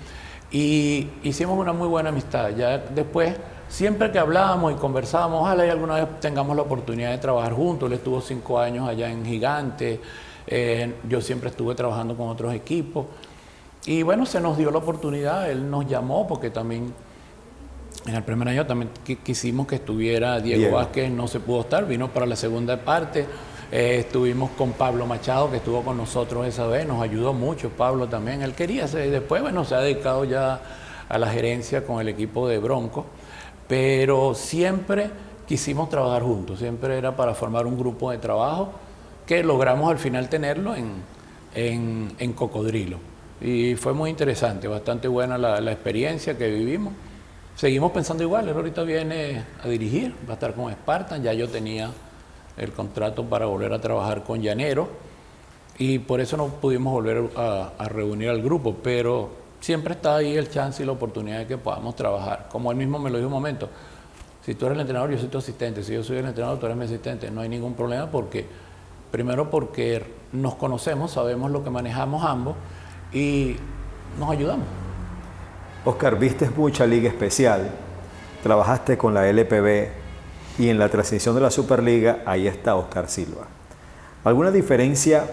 Speaker 2: Y hicimos una muy buena amistad. Ya después, siempre que hablábamos y conversábamos, ojalá y alguna vez tengamos la oportunidad de trabajar juntos. Él estuvo 5 años allá en Gigante. Yo siempre estuve trabajando con otros equipos. Y bueno, se nos dio la oportunidad, él nos llamó porque también en el primer año también quisimos que estuviera Diego Vázquez, no se pudo estar, vino para la segunda parte. Estuvimos con Pablo Machado, que estuvo con nosotros esa vez, nos ayudó mucho Pablo también, él quería, después bueno, se ha dedicado ya a la gerencia con el equipo de Broncos, pero siempre quisimos trabajar juntos, siempre era para formar un grupo de trabajo que logramos al final tenerlo en Cocodrilo. Y fue muy interesante, bastante buena la experiencia que vivimos. Seguimos pensando igual, él ahorita viene a dirigir, va a estar con Spartan, ya yo tenía el contrato para volver a trabajar con Llanero y por eso no pudimos volver a reunir al grupo, pero siempre está ahí el chance y la oportunidad de que podamos trabajar. Como él mismo me lo dijo un momento, si tú eres el entrenador, yo soy tu asistente, si yo soy el entrenador, tú eres mi asistente, no hay ningún problema primero porque nos conocemos, sabemos lo que manejamos ambos, y nos ayudamos.
Speaker 1: Oscar, viste mucha Liga Especial, trabajaste con la LPB y en la transición de la Superliga, ahí está Oscar Silva. ¿Alguna diferencia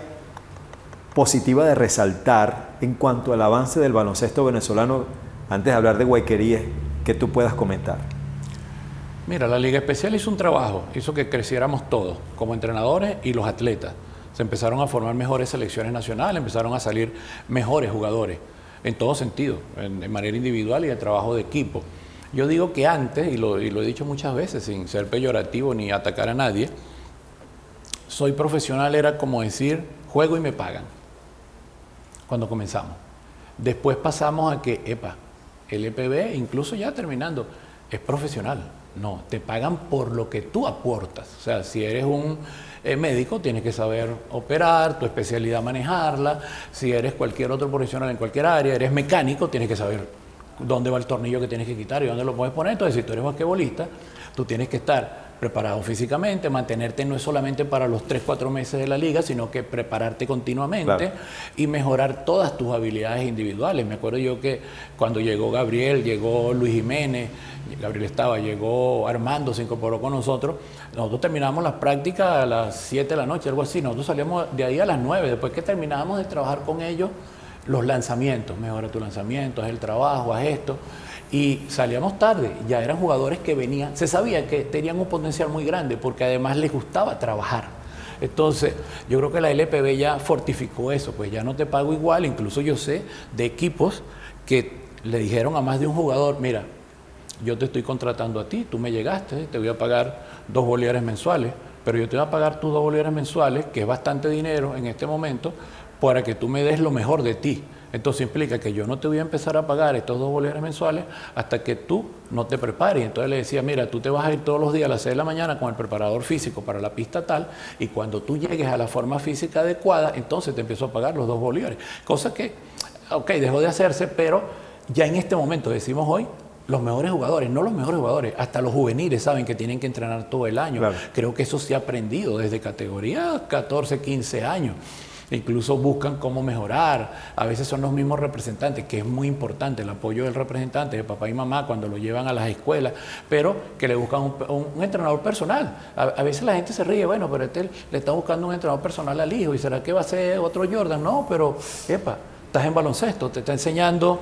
Speaker 1: positiva de resaltar en cuanto al avance del baloncesto venezolano, antes de hablar de Guayqueríes, que tú puedas comentar?
Speaker 2: Mira, la Liga Especial hizo un trabajo, hizo que creciéramos todos, como entrenadores y los atletas. Se empezaron a formar mejores selecciones nacionales, empezaron a salir mejores jugadores, en todo sentido, en manera individual y de trabajo de equipo. Yo digo que antes, y lo he dicho muchas veces, sin ser peyorativo ni atacar a nadie, soy profesional era como decir, juego y me pagan, cuando comenzamos. Después pasamos a que, el EPB, incluso ya terminando, es profesional. No, te pagan por lo que tú aportas. O sea, si eres un médico, tienes que saber operar, tu especialidad manejarla. Si eres cualquier otro profesional en cualquier área, eres mecánico, tienes que saber dónde va el tornillo que tienes que quitar y dónde lo puedes poner. Entonces, si tú eres basquetbolista, tú tienes que estar preparado físicamente, mantenerte no es solamente para los 3-4 meses de la liga, sino que prepararte continuamente y mejorar todas tus habilidades individuales. Me acuerdo yo que cuando llegó Gabriel, llegó Luis Jiménez, llegó Armando, se incorporó con nosotros terminábamos las prácticas a las 7 de la noche, algo así. Nosotros salíamos de ahí a las 9, después que terminábamos de trabajar con ellos, los lanzamientos, mejora tu lanzamiento, haz el trabajo, haz esto. Y salíamos tarde, ya eran jugadores que venían, se sabía que tenían un potencial muy grande porque además les gustaba trabajar. Entonces, yo creo que la LPB ya fortificó eso, pues ya no te pago igual. Incluso yo sé de equipos que le dijeron a más de un jugador, mira, yo te estoy contratando a ti, tú me llegaste, te voy a pagar 2 bolívares mensuales, pero yo te voy a pagar tus 2 bolívares mensuales, que es bastante dinero en este momento, para que tú me des lo mejor de ti. Entonces implica que yo no te voy a empezar a pagar estos 2 bolívares mensuales hasta que tú no te prepares. Entonces le decía, mira, tú te vas a ir todos los días a las 6 de la mañana con el preparador físico para la pista tal, y cuando tú llegues a la forma física adecuada, entonces te empiezo a pagar los 2 bolívares. Cosa que, ok, dejó de hacerse, pero ya en este momento, decimos hoy, los mejores jugadores, no los mejores jugadores, hasta los juveniles saben que tienen que entrenar todo el año. Claro. Creo que eso se ha aprendido desde categoría 14, 15 años. Incluso buscan cómo mejorar. A veces son los mismos representantes, que es muy importante el apoyo del representante, de papá y mamá, cuando lo llevan a las escuelas, pero que le buscan un entrenador personal. A veces la gente se ríe, bueno, pero le está buscando un entrenador personal al hijo, ¿y será que va a ser otro Jordan? No, pero, epa, estás en baloncesto, te está enseñando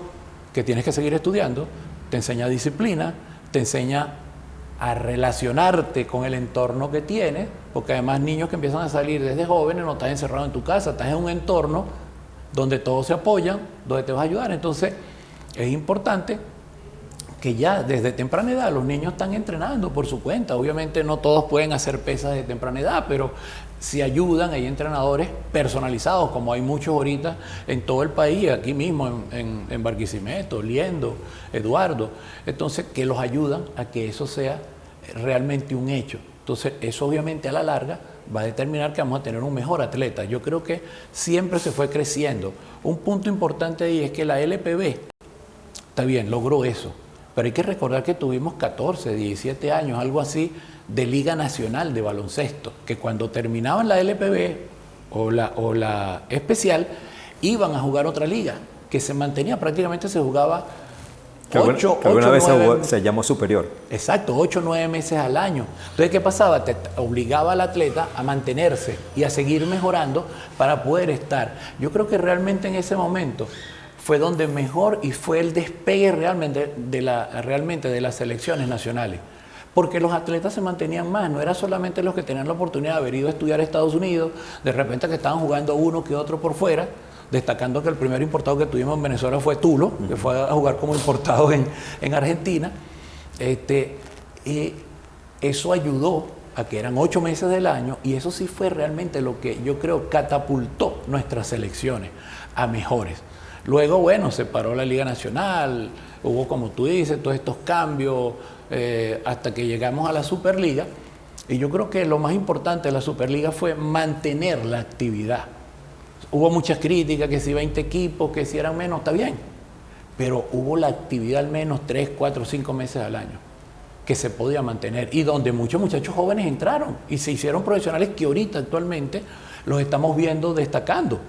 Speaker 2: que tienes que seguir estudiando, te enseña disciplina, te enseña a relacionarte con el entorno que tienes, porque además niños que empiezan a salir desde jóvenes, no estás encerrado en tu casa, estás en un entorno donde todos se apoyan, donde te vas a ayudar. Entonces es importante que ya desde temprana edad los niños están entrenando por su cuenta. Obviamente no todos pueden hacer pesas de temprana edad, pero si ayudan, hay entrenadores personalizados, como hay muchos ahorita en todo el país, aquí mismo en Barquisimeto, Liendo, Eduardo. Entonces, que los ayudan a que eso sea realmente un hecho. Entonces, eso obviamente a la larga va a determinar que vamos a tener un mejor atleta. Yo creo que siempre se fue creciendo. Un punto importante ahí es que la LPB, está bien, logró eso, pero hay que recordar que tuvimos 14, 17 años, algo así, de Liga Nacional de Baloncesto, que cuando terminaban la LPB o la especial, iban a jugar otra liga, que se mantenía, prácticamente se jugaba
Speaker 1: que alguna vez se llamó superior.
Speaker 2: Exacto, 8 o 9 meses al año. Entonces, ¿qué pasaba? Te obligaba al atleta a mantenerse y a seguir mejorando para poder estar. Yo creo que realmente en ese momento fue donde mejor y fue el despegue realmente de las selecciones nacionales. Porque los atletas se mantenían más, no era solamente los que tenían la oportunidad de haber ido a estudiar a Estados Unidos, de repente que estaban jugando uno que otro por fuera, destacando que el primer importado que tuvimos en Venezuela fue Tulo, que fue a jugar como importado en Argentina. Y eso ayudó a que eran 8 meses del año, y eso sí fue realmente lo que yo creo catapultó nuestras selecciones a mejores. Luego, bueno, se paró la Liga Nacional, hubo, como tú dices, todos estos cambios, hasta que llegamos a la Superliga. Y yo creo que lo más importante de la Superliga fue mantener la actividad. Hubo muchas críticas, que si 20 equipos, que si eran menos, está bien. Pero hubo la actividad al menos 3, 4, 5 meses al año, que se podía mantener. Y donde muchos muchachos jóvenes entraron y se hicieron profesionales que ahorita actualmente los estamos viendo destacando.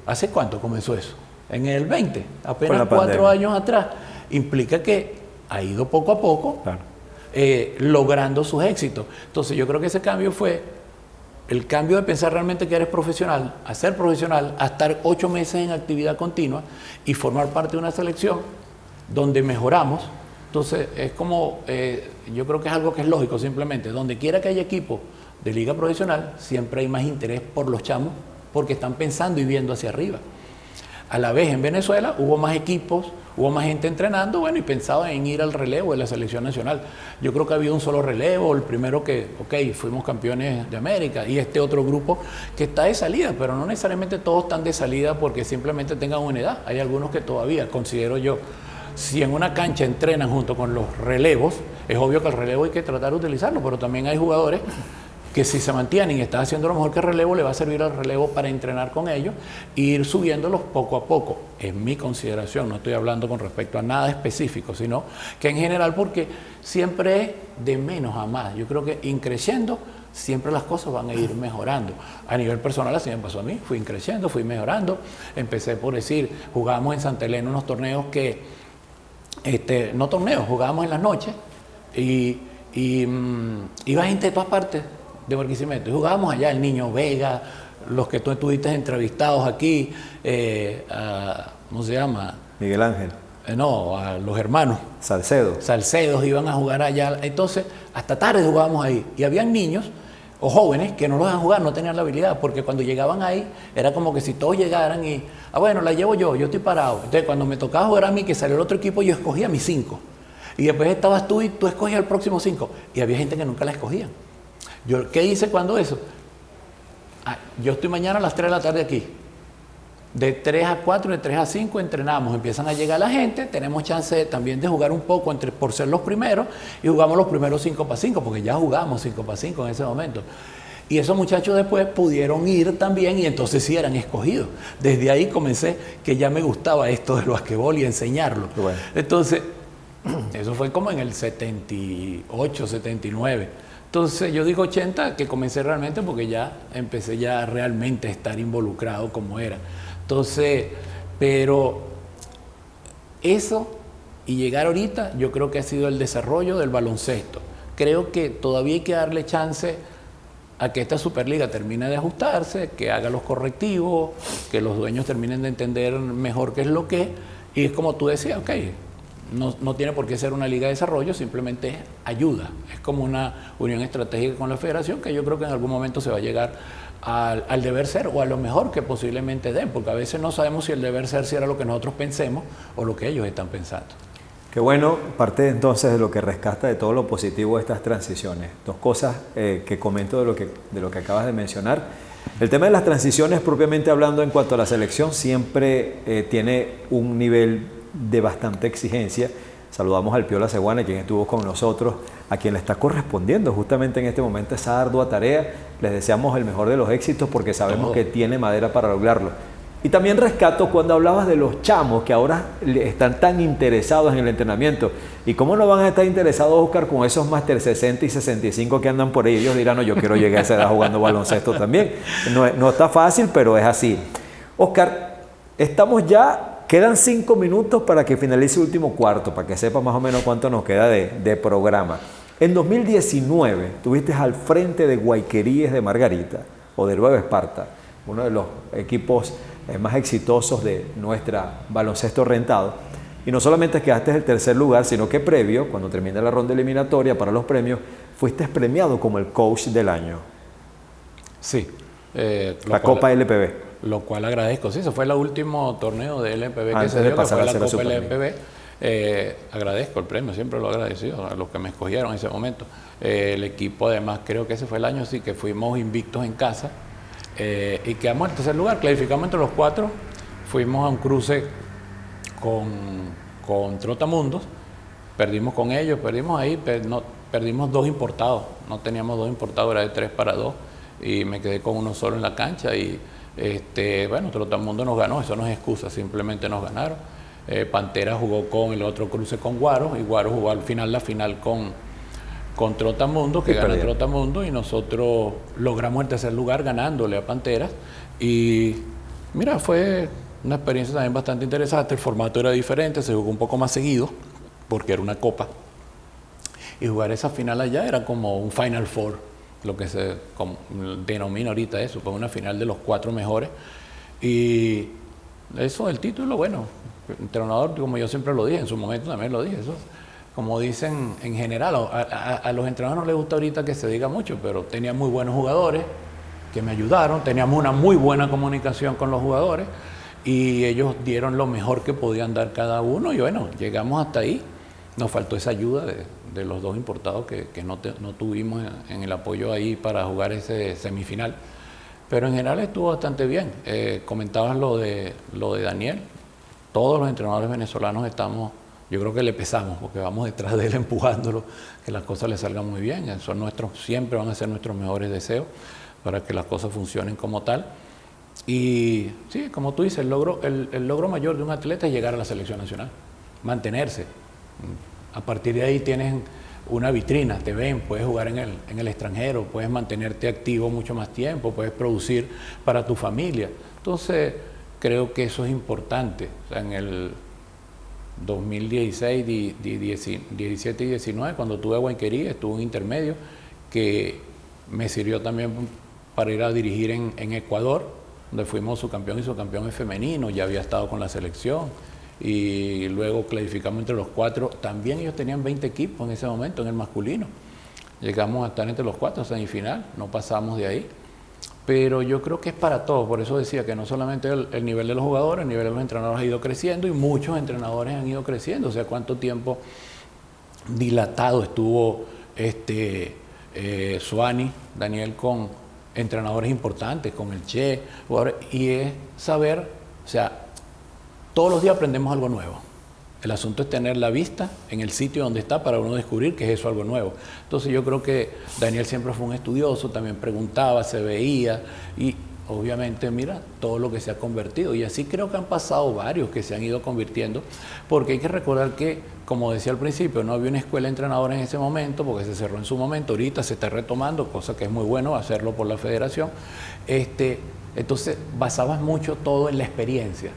Speaker 2: ¿Hace cuánto comenzó eso? En el 20, apenas 4 años atrás. Implica que ha ido poco a poco, claro, logrando sus éxitos. Entonces yo creo que ese cambio fue el cambio de pensar realmente que eres profesional, a ser profesional, a estar 8 meses en actividad continua y formar parte de una selección donde mejoramos. Entonces es como, yo creo que es algo que es lógico simplemente, donde quiera que haya equipo de liga profesional, siempre hay más interés por los chamos porque están pensando y viendo hacia arriba. A la vez en Venezuela hubo más equipos, hubo más gente entrenando, bueno, y pensaba en ir al relevo de la selección nacional. Yo creo que ha habido un solo relevo, el primero que, fuimos campeones de América, y este otro grupo que está de salida, pero no necesariamente todos están de salida porque simplemente tengan una edad. Hay algunos que todavía, considero yo, si en una cancha entrenan junto con los relevos, es obvio que el relevo hay que tratar de utilizarlo, pero también hay jugadores que si se mantienen y están haciendo lo mejor que el relevo, le va a servir al relevo para entrenar con ellos e ir subiéndolos poco a poco. Es mi consideración, no estoy hablando con respecto a nada específico, sino que en general, porque siempre es de menos a más. Yo creo que increciendo siempre las cosas van a ir mejorando. A nivel personal así me pasó a mí, fui creciendo, fui mejorando. Empecé por decir, jugábamos en Santa Elena unos torneos que, no torneos, jugábamos en las noches y iba gente de todas partes de Barquisimeto. Y jugábamos allá, el Niño Vega, los que tú estuviste entrevistados aquí, ¿cómo se llama?
Speaker 1: Miguel Ángel.
Speaker 2: No, a los hermanos.
Speaker 1: Salcedos
Speaker 2: iban a jugar allá. Entonces, hasta tarde jugábamos ahí. Y habían niños o jóvenes que no los dejan jugar, no tenían la habilidad, porque cuando llegaban ahí, era como que si todos llegaran y, bueno, la llevo yo estoy parado. Entonces, cuando me tocaba jugar a mí, que salió el otro equipo, yo escogía mis 5. Y después estabas tú y tú escogías el próximo 5. Y había gente que nunca la escogían. ¿Qué hice cuando eso? Yo estoy mañana a las 3 de la tarde aquí. De 3 a 4, de 3 a 5 entrenamos, empiezan a llegar la gente, tenemos chance también de jugar un poco por ser los primeros y jugamos los primeros 5x5, porque ya jugamos 5x5 en ese momento. Y esos muchachos después pudieron ir también y entonces sí eran escogidos. Desde ahí comencé que ya me gustaba esto del basquetbol y enseñarlo. Bueno. Entonces, eso fue como en el 78, 79. Entonces yo digo 80 que comencé realmente porque ya empecé ya realmente a estar involucrado como era. Entonces, pero eso y llegar ahorita, yo creo que ha sido el desarrollo del baloncesto. Creo que todavía hay que darle chance a que esta Superliga termine de ajustarse, que haga los correctivos, que los dueños terminen de entender mejor qué es lo que es. Y es como tú decías, ok, no tiene por qué ser una liga de desarrollo, simplemente es ayuda. Es como una unión estratégica con la federación que yo creo que en algún momento se va a llegar al deber ser o a lo mejor que posiblemente den, porque a veces no sabemos si el deber ser si era lo que nosotros pensemos o lo que ellos están pensando.
Speaker 1: Qué bueno, parte entonces de lo que rescata de todo lo positivo de estas transiciones. Dos cosas que comento de lo que acabas de mencionar. El tema de las transiciones, propiamente hablando en cuanto a la selección, siempre tiene un nivel de bastante exigencia. Saludamos al Piola Seguana, quien estuvo con nosotros, a quien le está correspondiendo justamente en este momento esa ardua tarea. Les deseamos el mejor de los éxitos porque sabemos que tiene madera para lograrlo. Y también rescato cuando hablabas de los chamos que ahora están tan interesados en el entrenamiento. ¿Y cómo no van a estar interesados, Oscar, con esos máster 60 y 65 que andan por ahí? Ellos dirán, no, yo quiero llegar a esa edad jugando baloncesto también. No está fácil, pero es así. Oscar, estamos ya... Quedan 5 minutos para que finalice el último cuarto, para que sepa más o menos cuánto nos queda de programa. En 2019 estuviste al frente de Guayqueríes de Margarita, o de Nueva Esparta, uno de los equipos más exitosos de nuestra baloncesto rentado. Y no solamente quedaste en el tercer lugar, sino que previo, cuando termina la ronda eliminatoria para los premios, fuiste premiado como el coach del año.
Speaker 2: Sí.
Speaker 1: La Copa LPB.
Speaker 2: Lo cual agradezco. Sí, ese fue el último torneo de LPB que se dio, que fue la Copa LPB. Agradezco el premio, siempre lo he agradecido a los que me escogieron en ese momento. El equipo, además, creo que ese fue el año sí que fuimos invictos en casa y quedamos en tercer lugar. Clasificamos entre los 4, fuimos a un cruce con Trotamundos, perdimos con ellos, perdimos ahí, perdimos 2 importados, no teníamos 2 importados, era de 3-2 y me quedé con uno solo en la cancha y bueno, Trotamundos nos ganó, eso no es excusa, simplemente nos ganaron. Pantera jugó con el otro cruce con Guaros y Guaros jugó al final la final con Trotamundos, que gana Trotamundos y nosotros logramos el tercer lugar ganándole a Panteras y mira, fue una experiencia también bastante interesante. El formato era diferente, se jugó un poco más seguido porque era una copa y jugar esa final allá era como un Final Four, lo que se denomina ahorita eso, pues una final de los 4 mejores. Y eso, el título, bueno, entrenador, como yo siempre lo dije, en su momento también lo dije, eso, como dicen en general, a los entrenadores no les gusta ahorita que se diga mucho, pero tenía muy buenos jugadores que me ayudaron, teníamos una muy buena comunicación con los jugadores y ellos dieron lo mejor que podían dar cada uno y bueno, llegamos hasta ahí. Nos faltó esa ayuda de los 2 importados que no tuvimos en el apoyo ahí para jugar ese semifinal. Pero en general estuvo bastante bien. Comentabas lo de Daniel. Todos los entrenadores venezolanos estamos, yo creo que le pesamos, porque vamos detrás de él empujándolo, que las cosas le salgan muy bien. Siempre van a ser nuestros mejores deseos para que las cosas funcionen como tal. Y sí, como tú dices, el logro mayor de un atleta es llegar a la selección nacional, mantenerse. A partir de ahí tienes una vitrina, te ven, puedes jugar en el extranjero, puedes mantenerte activo mucho más tiempo, puedes producir para tu familia. Entonces, creo que eso es importante. O sea, en el 2016, 17 y 19, cuando tuve a Guayquería, estuve un intermedio que me sirvió también para ir a dirigir en Ecuador, donde fuimos subcampeón y subcampeón femenino, ya había estado con la selección, y luego clasificamos entre los 4. También ellos tenían 20 equipos en ese momento, en el masculino. Llegamos a estar entre los 4 semifinal, no pasamos de ahí. Pero yo creo que es para todos, por eso decía que no solamente el nivel de los jugadores, el nivel de los entrenadores ha ido creciendo y muchos entrenadores han ido creciendo. O sea, cuánto tiempo dilatado estuvo Suani, Daniel, con entrenadores importantes, con el Che, y es saber, o sea, todos los días aprendemos algo nuevo. El asunto es tener la vista en el sitio donde está para uno descubrir que es eso algo nuevo. Entonces yo creo que Daniel siempre fue un estudioso, también preguntaba, se veía y obviamente mira todo lo que se ha convertido. Y así creo que han pasado varios que se han ido convirtiendo, porque hay que recordar que, como decía al principio, no había una escuela de entrenadores en ese momento, porque se cerró en su momento, ahorita se está retomando, cosa que es muy bueno hacerlo por la federación. Entonces basabas mucho todo en la experiencia.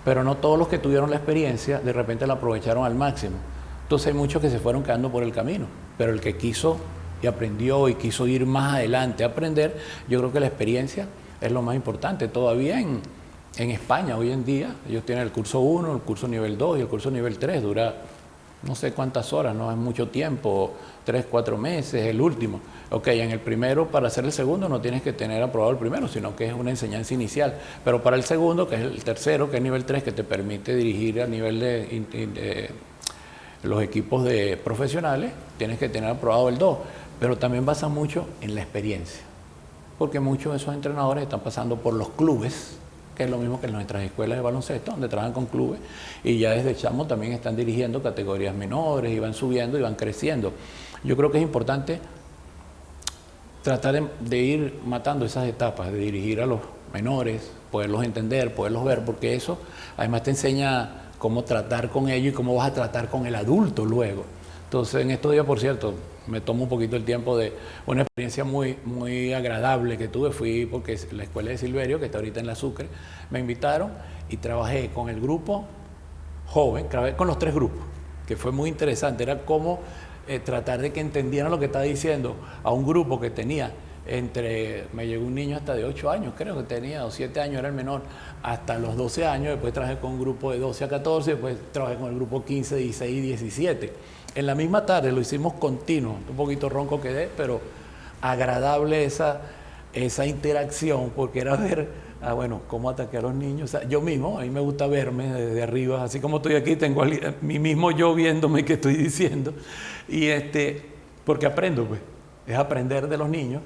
Speaker 2: Pero no todos los que tuvieron la experiencia de repente la aprovecharon al máximo. Entonces hay muchos que se fueron quedando por el camino, pero el que quiso y aprendió y quiso ir más adelante a aprender, yo creo que la experiencia es lo más importante. Todavía en España hoy en día ellos tienen el curso 1, el curso nivel 2 y el curso nivel 3, dura no sé cuántas horas, no es mucho tiempo, 3, 4 meses, el último. Ok, en el primero, para hacer el segundo, no tienes que tener aprobado el primero, sino que es una enseñanza inicial. Pero para el segundo, que es el tercero, que es nivel 3, que te permite dirigir a nivel de los equipos de profesionales, tienes que tener aprobado el 2. Pero también basa mucho en la experiencia. Porque muchos de esos entrenadores están pasando por los clubes, que es lo mismo que en nuestras escuelas de baloncesto, donde trabajan con clubes, y ya desde chamo también están dirigiendo categorías menores, y van subiendo y van creciendo. Yo creo que es importante tratar de ir matando esas etapas, de dirigir a los menores, poderlos entender, poderlos ver, porque eso además te enseña cómo tratar con ellos y cómo vas a tratar con el adulto luego. Entonces, en estos días, por cierto, me tomo un poquito el tiempo de una experiencia muy, muy agradable que tuve. Fui porque la escuela de Silverio, que está ahorita en la Sucre, me invitaron y trabajé con el grupo joven, trabajé con los 3 grupos, que fue muy interesante. Era como tratar de que entendieran lo que estaba diciendo a un grupo que tenía me llegó un niño hasta de 8 años, creo que tenía, o 7 años, era el menor, hasta los 12 años. Después trabajé con un grupo de 12 a 14, después trabajé con el grupo 15, 16 y 17. En la misma tarde lo hicimos continuo, un poquito ronco quedé, pero agradable esa interacción, porque era ver, bueno, cómo ataqué a los niños. O sea, yo mismo, a mí me gusta verme desde arriba, así como estoy aquí, tengo a mí mismo yo viéndome qué estoy diciendo, y porque aprendo, pues, es aprender de los niños,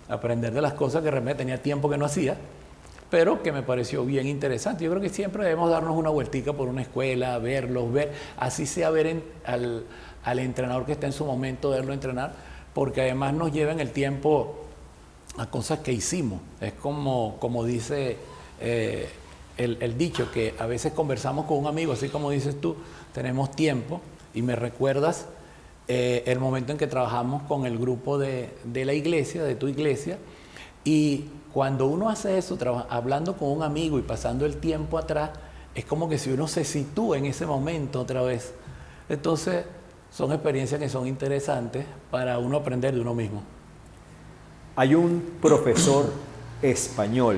Speaker 2: aprender de las cosas que realmente tenía tiempo que no hacía, pero que me pareció bien interesante. Yo creo que siempre debemos darnos una vueltica por una escuela, verlos, así sea ver al entrenador que está en su momento, verlo entrenar, porque además nos lleva en el tiempo a cosas que hicimos. Es como dice el dicho, que a veces conversamos con un amigo, así como dices tú, tenemos tiempo, y me recuerdas el momento en que trabajamos con el grupo de la iglesia, de tu iglesia, y cuando uno hace eso, hablando con un amigo y pasando el tiempo atrás, es como que si uno se sitúa en ese momento otra vez. Entonces, son experiencias que son interesantes para uno aprender de uno mismo.
Speaker 1: Hay un profesor español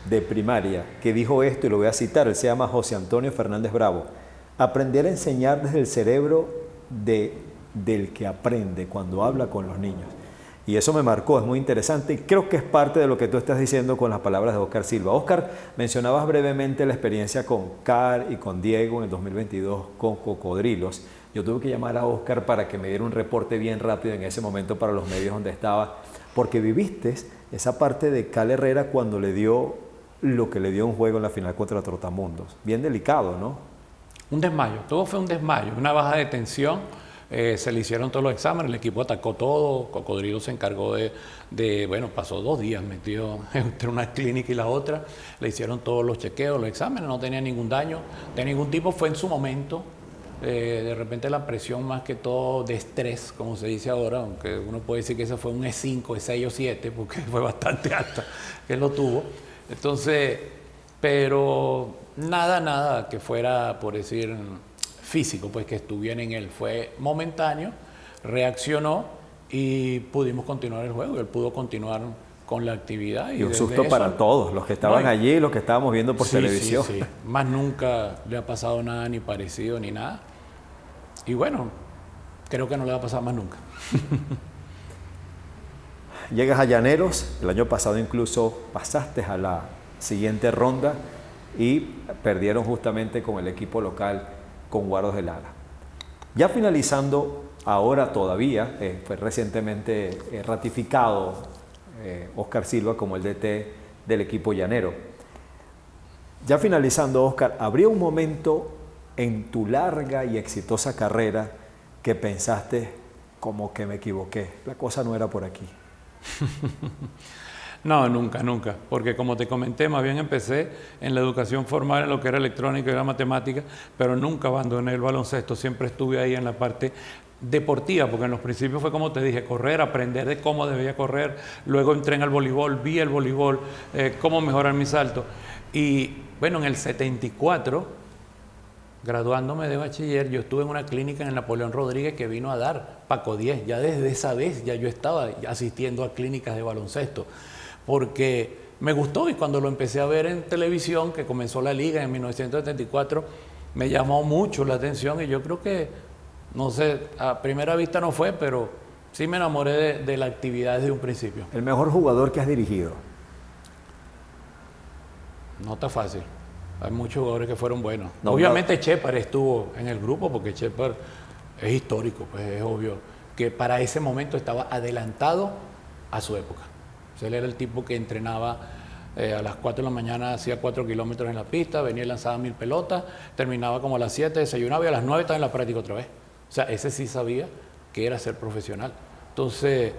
Speaker 1: de primaria que dijo esto, y lo voy a citar, él se llama José Antonio Fernández Bravo: aprender a enseñar desde el cerebro del que aprende cuando habla con los niños. Y eso me marcó, es muy interesante, y creo que es parte de lo que tú estás diciendo con las palabras de Óscar Silva. Óscar, mencionabas brevemente la experiencia con Car y con Diego en el 2022 con Cocodrilos. Yo tuve que llamar a Óscar para que me diera un reporte bien rápido en ese momento para los medios donde estaba, porque viviste esa parte de Cal Herrera cuando le dio lo que le dio un juego en la final contra Trotamundos. Bien delicado, ¿no?
Speaker 2: Un desmayo, todo fue un desmayo, una baja de tensión. Se le hicieron todos los exámenes, el equipo atacó todo, Cocodrilo se encargó bueno, pasó 2 días metido entre una clínica y la otra, le hicieron todos los chequeos, los exámenes, no tenía ningún daño de ningún tipo. Fue en su momento, de repente la presión más que todo de estrés, como se dice ahora, aunque uno puede decir que ese fue un E5, E6 o 7, porque fue bastante alta que lo tuvo. Entonces, pero nada que fuera, por decir, físico, pues que estuviera en él. Fue momentáneo, reaccionó y pudimos continuar el juego. Él pudo continuar con la actividad.
Speaker 1: Y un susto para todos, los que estaban allí y los que estábamos viendo por televisión.
Speaker 2: Sí. Más nunca le ha pasado nada ni parecido ni nada. Y bueno, creo que no le va a pasar más nunca.
Speaker 1: Llegas a Llaneros, el año pasado incluso pasaste a la siguiente ronda y perdieron justamente con el equipo local, con Guaros de Lara. Ya finalizando, ahora todavía, fue recientemente ratificado Oscar Silva como el DT del equipo llanero. Ya finalizando, Oscar, ¿habría un momento en tu larga y exitosa carrera que pensaste como que me equivoqué, la cosa no era por aquí?
Speaker 2: No, nunca, porque como te comenté, más bien empecé en la educación formal, en lo que era electrónica y era matemática, pero nunca abandoné el baloncesto, siempre estuve ahí en la parte deportiva, porque en los principios fue como te dije, correr, aprender de cómo debía correr, luego entré en el voleibol, vi el voleibol, cómo mejorar mi salto, y bueno, en el 74, graduándome de bachiller, yo estuve en una clínica en el Napoleón Rodríguez que vino a dar Paco 10. Ya desde esa vez ya yo estaba asistiendo a clínicas de baloncesto, porque me gustó y cuando lo empecé a ver en televisión, que comenzó la liga en 1974, me llamó mucho la atención y yo creo que, no sé, a primera vista no fue, pero sí me enamoré de la actividad desde un principio.
Speaker 1: ¿El mejor jugador que has dirigido?
Speaker 2: No está fácil. Hay muchos jugadores que fueron buenos. Obviamente Shepard estuvo en el grupo porque Shepard es histórico, pues es obvio que para ese momento estaba adelantado a su época. O sea, él era el tipo que entrenaba a las 4 de la mañana, hacía 4 kilómetros en la pista, venía y lanzaba 1000 pelotas, terminaba como a las 7, desayunaba y a las 9 estaba en la práctica otra vez. O sea, ese sí sabía que era ser profesional. Entonces,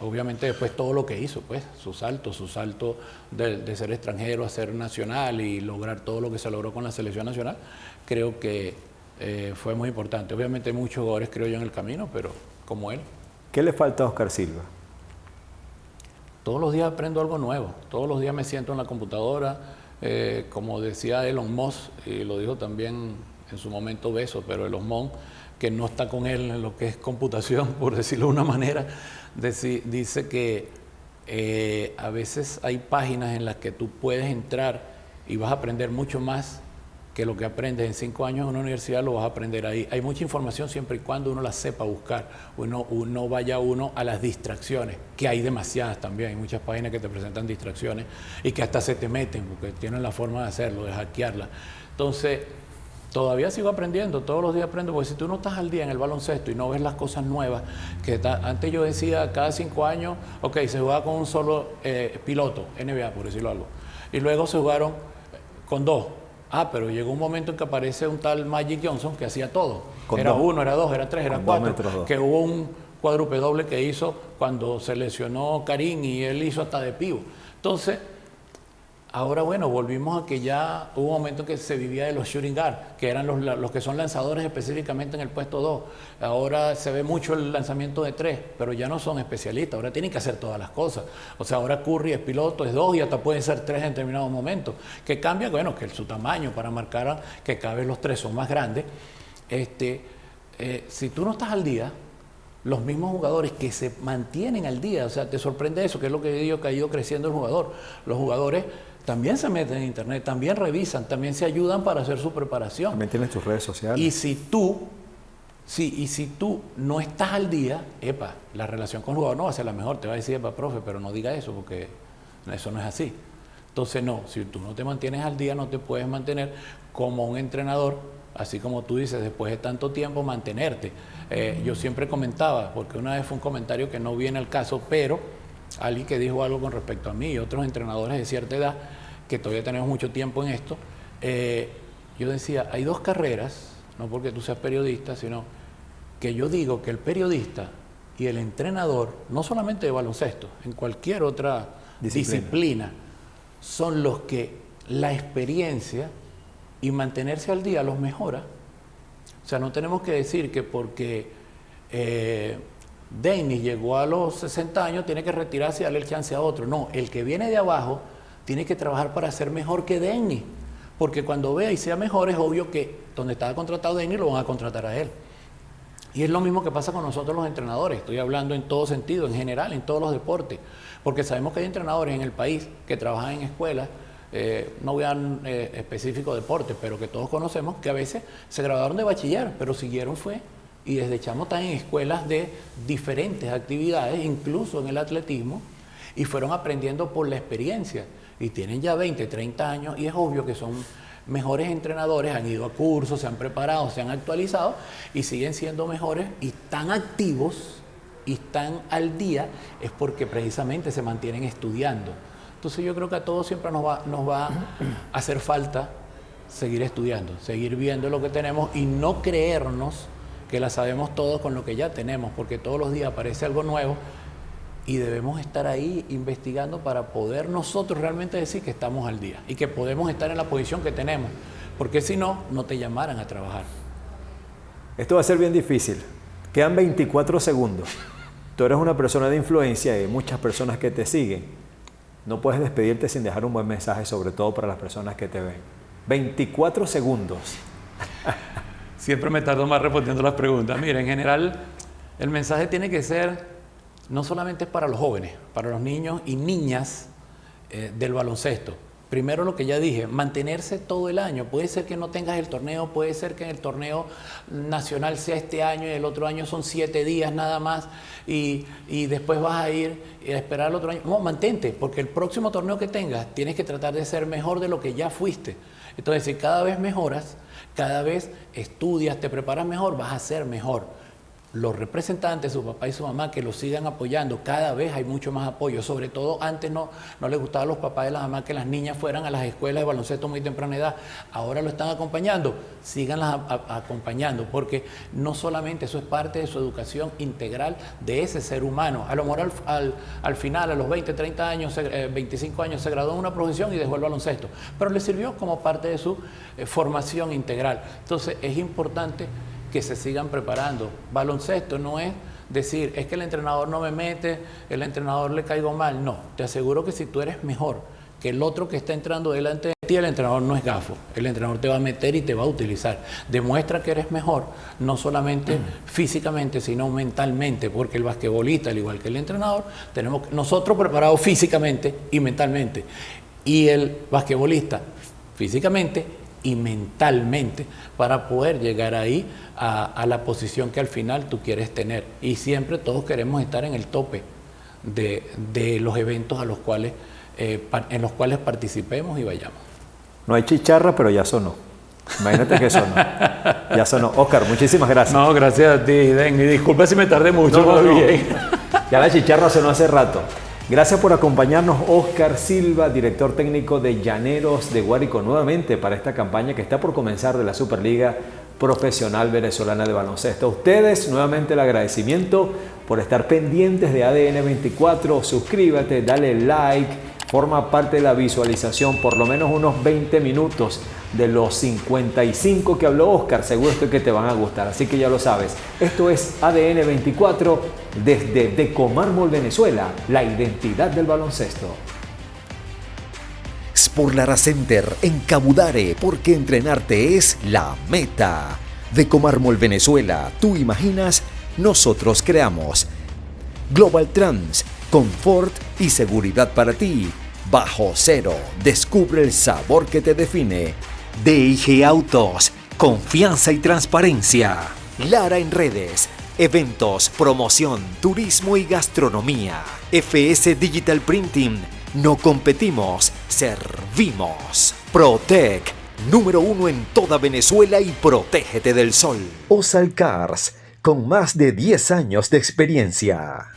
Speaker 2: obviamente después todo lo que hizo, pues, su salto de ser extranjero a ser nacional y lograr todo lo que se logró con la selección nacional, creo que fue muy importante. Obviamente hay muchos jugadores, creo yo, en el camino, pero como él.
Speaker 1: ¿Qué le falta a Oscar Silva?
Speaker 2: Todos los días aprendo algo nuevo, todos los días me siento en la computadora, como decía Elon Musk, y lo dijo también en su momento Bezos, pero Elon Musk, que no está con él en lo que es computación, por decirlo de una manera, dice que a veces hay páginas en las que tú puedes entrar y vas a aprender mucho más que lo que aprendes en 5 años en una universidad, lo vas a aprender ahí. Hay mucha información siempre y cuando uno la sepa buscar, uno vaya a las distracciones, que hay demasiadas también, hay muchas páginas que te presentan distracciones y que hasta se te meten porque tienen la forma de hacerlo, de hackearla. Entonces, todavía sigo aprendiendo, todos los días aprendo, porque si tú no estás al día en el baloncesto y no ves las cosas nuevas, antes yo decía cada 5 años, ok, se jugaba con un solo piloto, NBA por decirlo algo, y luego se jugaron con 2. Pero llegó un momento en que aparece un tal Magic Johnson que hacía todo. Era 1, era 2, era 3, era 4, que hubo un cuádruple doble que hizo cuando se lesionó Karim y él hizo hasta de pivo. Entonces, ahora bueno, volvimos a que ya hubo un momento en que se vivía de los shooting guard, que eran los que son lanzadores específicamente en el puesto 2. Ahora se ve mucho el lanzamiento de 3, pero ya no son especialistas, ahora tienen que hacer todas las cosas. O sea, ahora Curry es piloto, es 2 y hasta pueden ser 3 en determinados momentos. Que cambia, bueno, que su tamaño para marcar que cada vez los 3 son más grandes. Si tú no estás al día, los mismos jugadores que se mantienen al día, o sea, te sorprende eso, que es lo que digo que ha ido creciendo el jugador. Los jugadores también se meten en internet, también revisan, también se ayudan para hacer su preparación.
Speaker 1: También tienes tus redes sociales.
Speaker 2: Y si tú no estás al día, la relación con el jugador no va a ser la mejor. Te va a decir, profe, pero no diga eso porque eso no es así. Entonces, no, si tú no te mantienes al día, no te puedes mantener como un entrenador, así como tú dices, después de tanto tiempo, mantenerte. Yo siempre comentaba, porque una vez fue un comentario que no viene al caso, pero alguien que dijo algo con respecto a mí y otros entrenadores de cierta edad, que todavía tenemos mucho tiempo en esto, yo decía, hay 2 carreras, no porque tú seas periodista, sino que yo digo que el periodista y el entrenador, no solamente de baloncesto, en cualquier otra disciplina son los que la experiencia y mantenerse al día los mejora. O sea, no tenemos que decir que porque Dennis llegó a los 60 años, tiene que retirarse y darle el chance a otro. No, el que viene de abajo tiene que trabajar para ser mejor que Dennis, porque cuando vea y sea mejor es obvio que donde estaba contratado Dennis lo van a contratar a él. Y es lo mismo que pasa con nosotros los entrenadores. Estoy hablando en todo sentido, en general, en todos los deportes. Porque sabemos que hay entrenadores en el país que trabajan en escuelas, no voy a específico deporte, pero que todos conocemos, que a veces se graduaron de bachiller, pero siguieron y desde chamo están en escuelas de diferentes actividades, incluso en el atletismo, y fueron aprendiendo por la experiencia. Y tienen ya 20, 30 años, y es obvio que son mejores entrenadores, han ido a cursos, se han preparado, se han actualizado y siguen siendo mejores y tan activos y tan al día, es porque precisamente se mantienen estudiando. Entonces yo creo que a todos siempre nos va a hacer falta seguir estudiando, seguir viendo lo que tenemos y no creernos que la sabemos todos con lo que ya tenemos, porque todos los días aparece algo nuevo y debemos estar ahí investigando para poder nosotros realmente decir que estamos al día y que podemos estar en la posición que tenemos, porque si no, no te llamaran a trabajar.
Speaker 1: Esto va a ser bien difícil. Quedan 24 segundos. Tú eres una persona de influencia y hay muchas personas que te siguen. No puedes despedirte sin dejar un buen mensaje, sobre todo para las personas que te ven. 24 segundos.
Speaker 2: Siempre me tardo más respondiendo las preguntas. Mira, en general, el mensaje tiene que ser, no solamente para los jóvenes, para los niños y niñas del baloncesto. Primero lo que ya dije, mantenerse todo el año. Puede ser que no tengas el torneo, puede ser que en el torneo nacional sea este año y el otro año son 7 días nada más y después vas a ir a esperar el otro año. No, mantente, porque el próximo torneo que tengas tienes que tratar de ser mejor de lo que ya fuiste. Entonces, si cada vez mejoras, cada vez estudias, te preparas mejor, vas a ser mejor. Los representantes, su papá y su mamá, que los sigan apoyando, cada vez hay mucho más apoyo, sobre todo antes no les gustaba a los papás y las mamás que las niñas fueran a las escuelas de baloncesto muy temprana edad, ahora lo están acompañando, síganlas acompañando, porque no solamente eso es parte de su educación integral de ese ser humano, a lo mejor al final, a los 20, 30 años, 25 años, se graduó en una profesión y dejó el baloncesto, pero le sirvió como parte de su formación integral. Entonces es importante que se sigan preparando. Baloncesto no es decir, es que el entrenador no me mete, el entrenador le caigo mal. No, te aseguro que si tú eres mejor que el otro que está entrando delante de ti, el entrenador no es gafo. El entrenador te va a meter y te va a utilizar. Demuestra que eres mejor, no solamente físicamente, sino mentalmente, porque el basquetbolista, al igual que el entrenador, tenemos nosotros preparados físicamente y mentalmente. Y el basquetbolista, físicamente y mentalmente, para poder llegar ahí a la posición que al final tú quieres tener. Y siempre todos queremos estar en el tope de los eventos a los cuales, en los cuales participemos y vayamos.
Speaker 1: No hay chicharra, pero ya sonó. Imagínate que sonó. Ya sonó. Oscar, muchísimas gracias.
Speaker 2: No, gracias a ti, Den. Y disculpa si me tardé mucho.
Speaker 1: No. Ya la chicharra sonó hace rato. Gracias por acompañarnos, Oscar Silva, director técnico de Llaneros de Guárico, nuevamente para esta campaña que está por comenzar de la Superliga Profesional Venezolana de Baloncesto. A ustedes, nuevamente el agradecimiento por estar pendientes de ADN 24. Suscríbete, dale like, forma parte de la visualización, por lo menos unos 20 minutos de los 55 que habló Oscar, seguro estoy que te van a gustar, así que ya lo sabes. Esto es ADN 24 desde Decomármol, Venezuela, la identidad del baloncesto.
Speaker 3: Sport Lara Center en Cabudare, porque entrenarte es la meta. Decomármol, Venezuela, tú imaginas, nosotros creamos. Global Trans, confort y seguridad para ti. Bajo cero, descubre el sabor que te define. DIG Autos, confianza y transparencia. Lara en redes, eventos, promoción, turismo y gastronomía. FS Digital Printing, no competimos, servimos. Protec, número 1 en toda Venezuela y protégete del sol. Osal Cars, con más de 10 años de experiencia.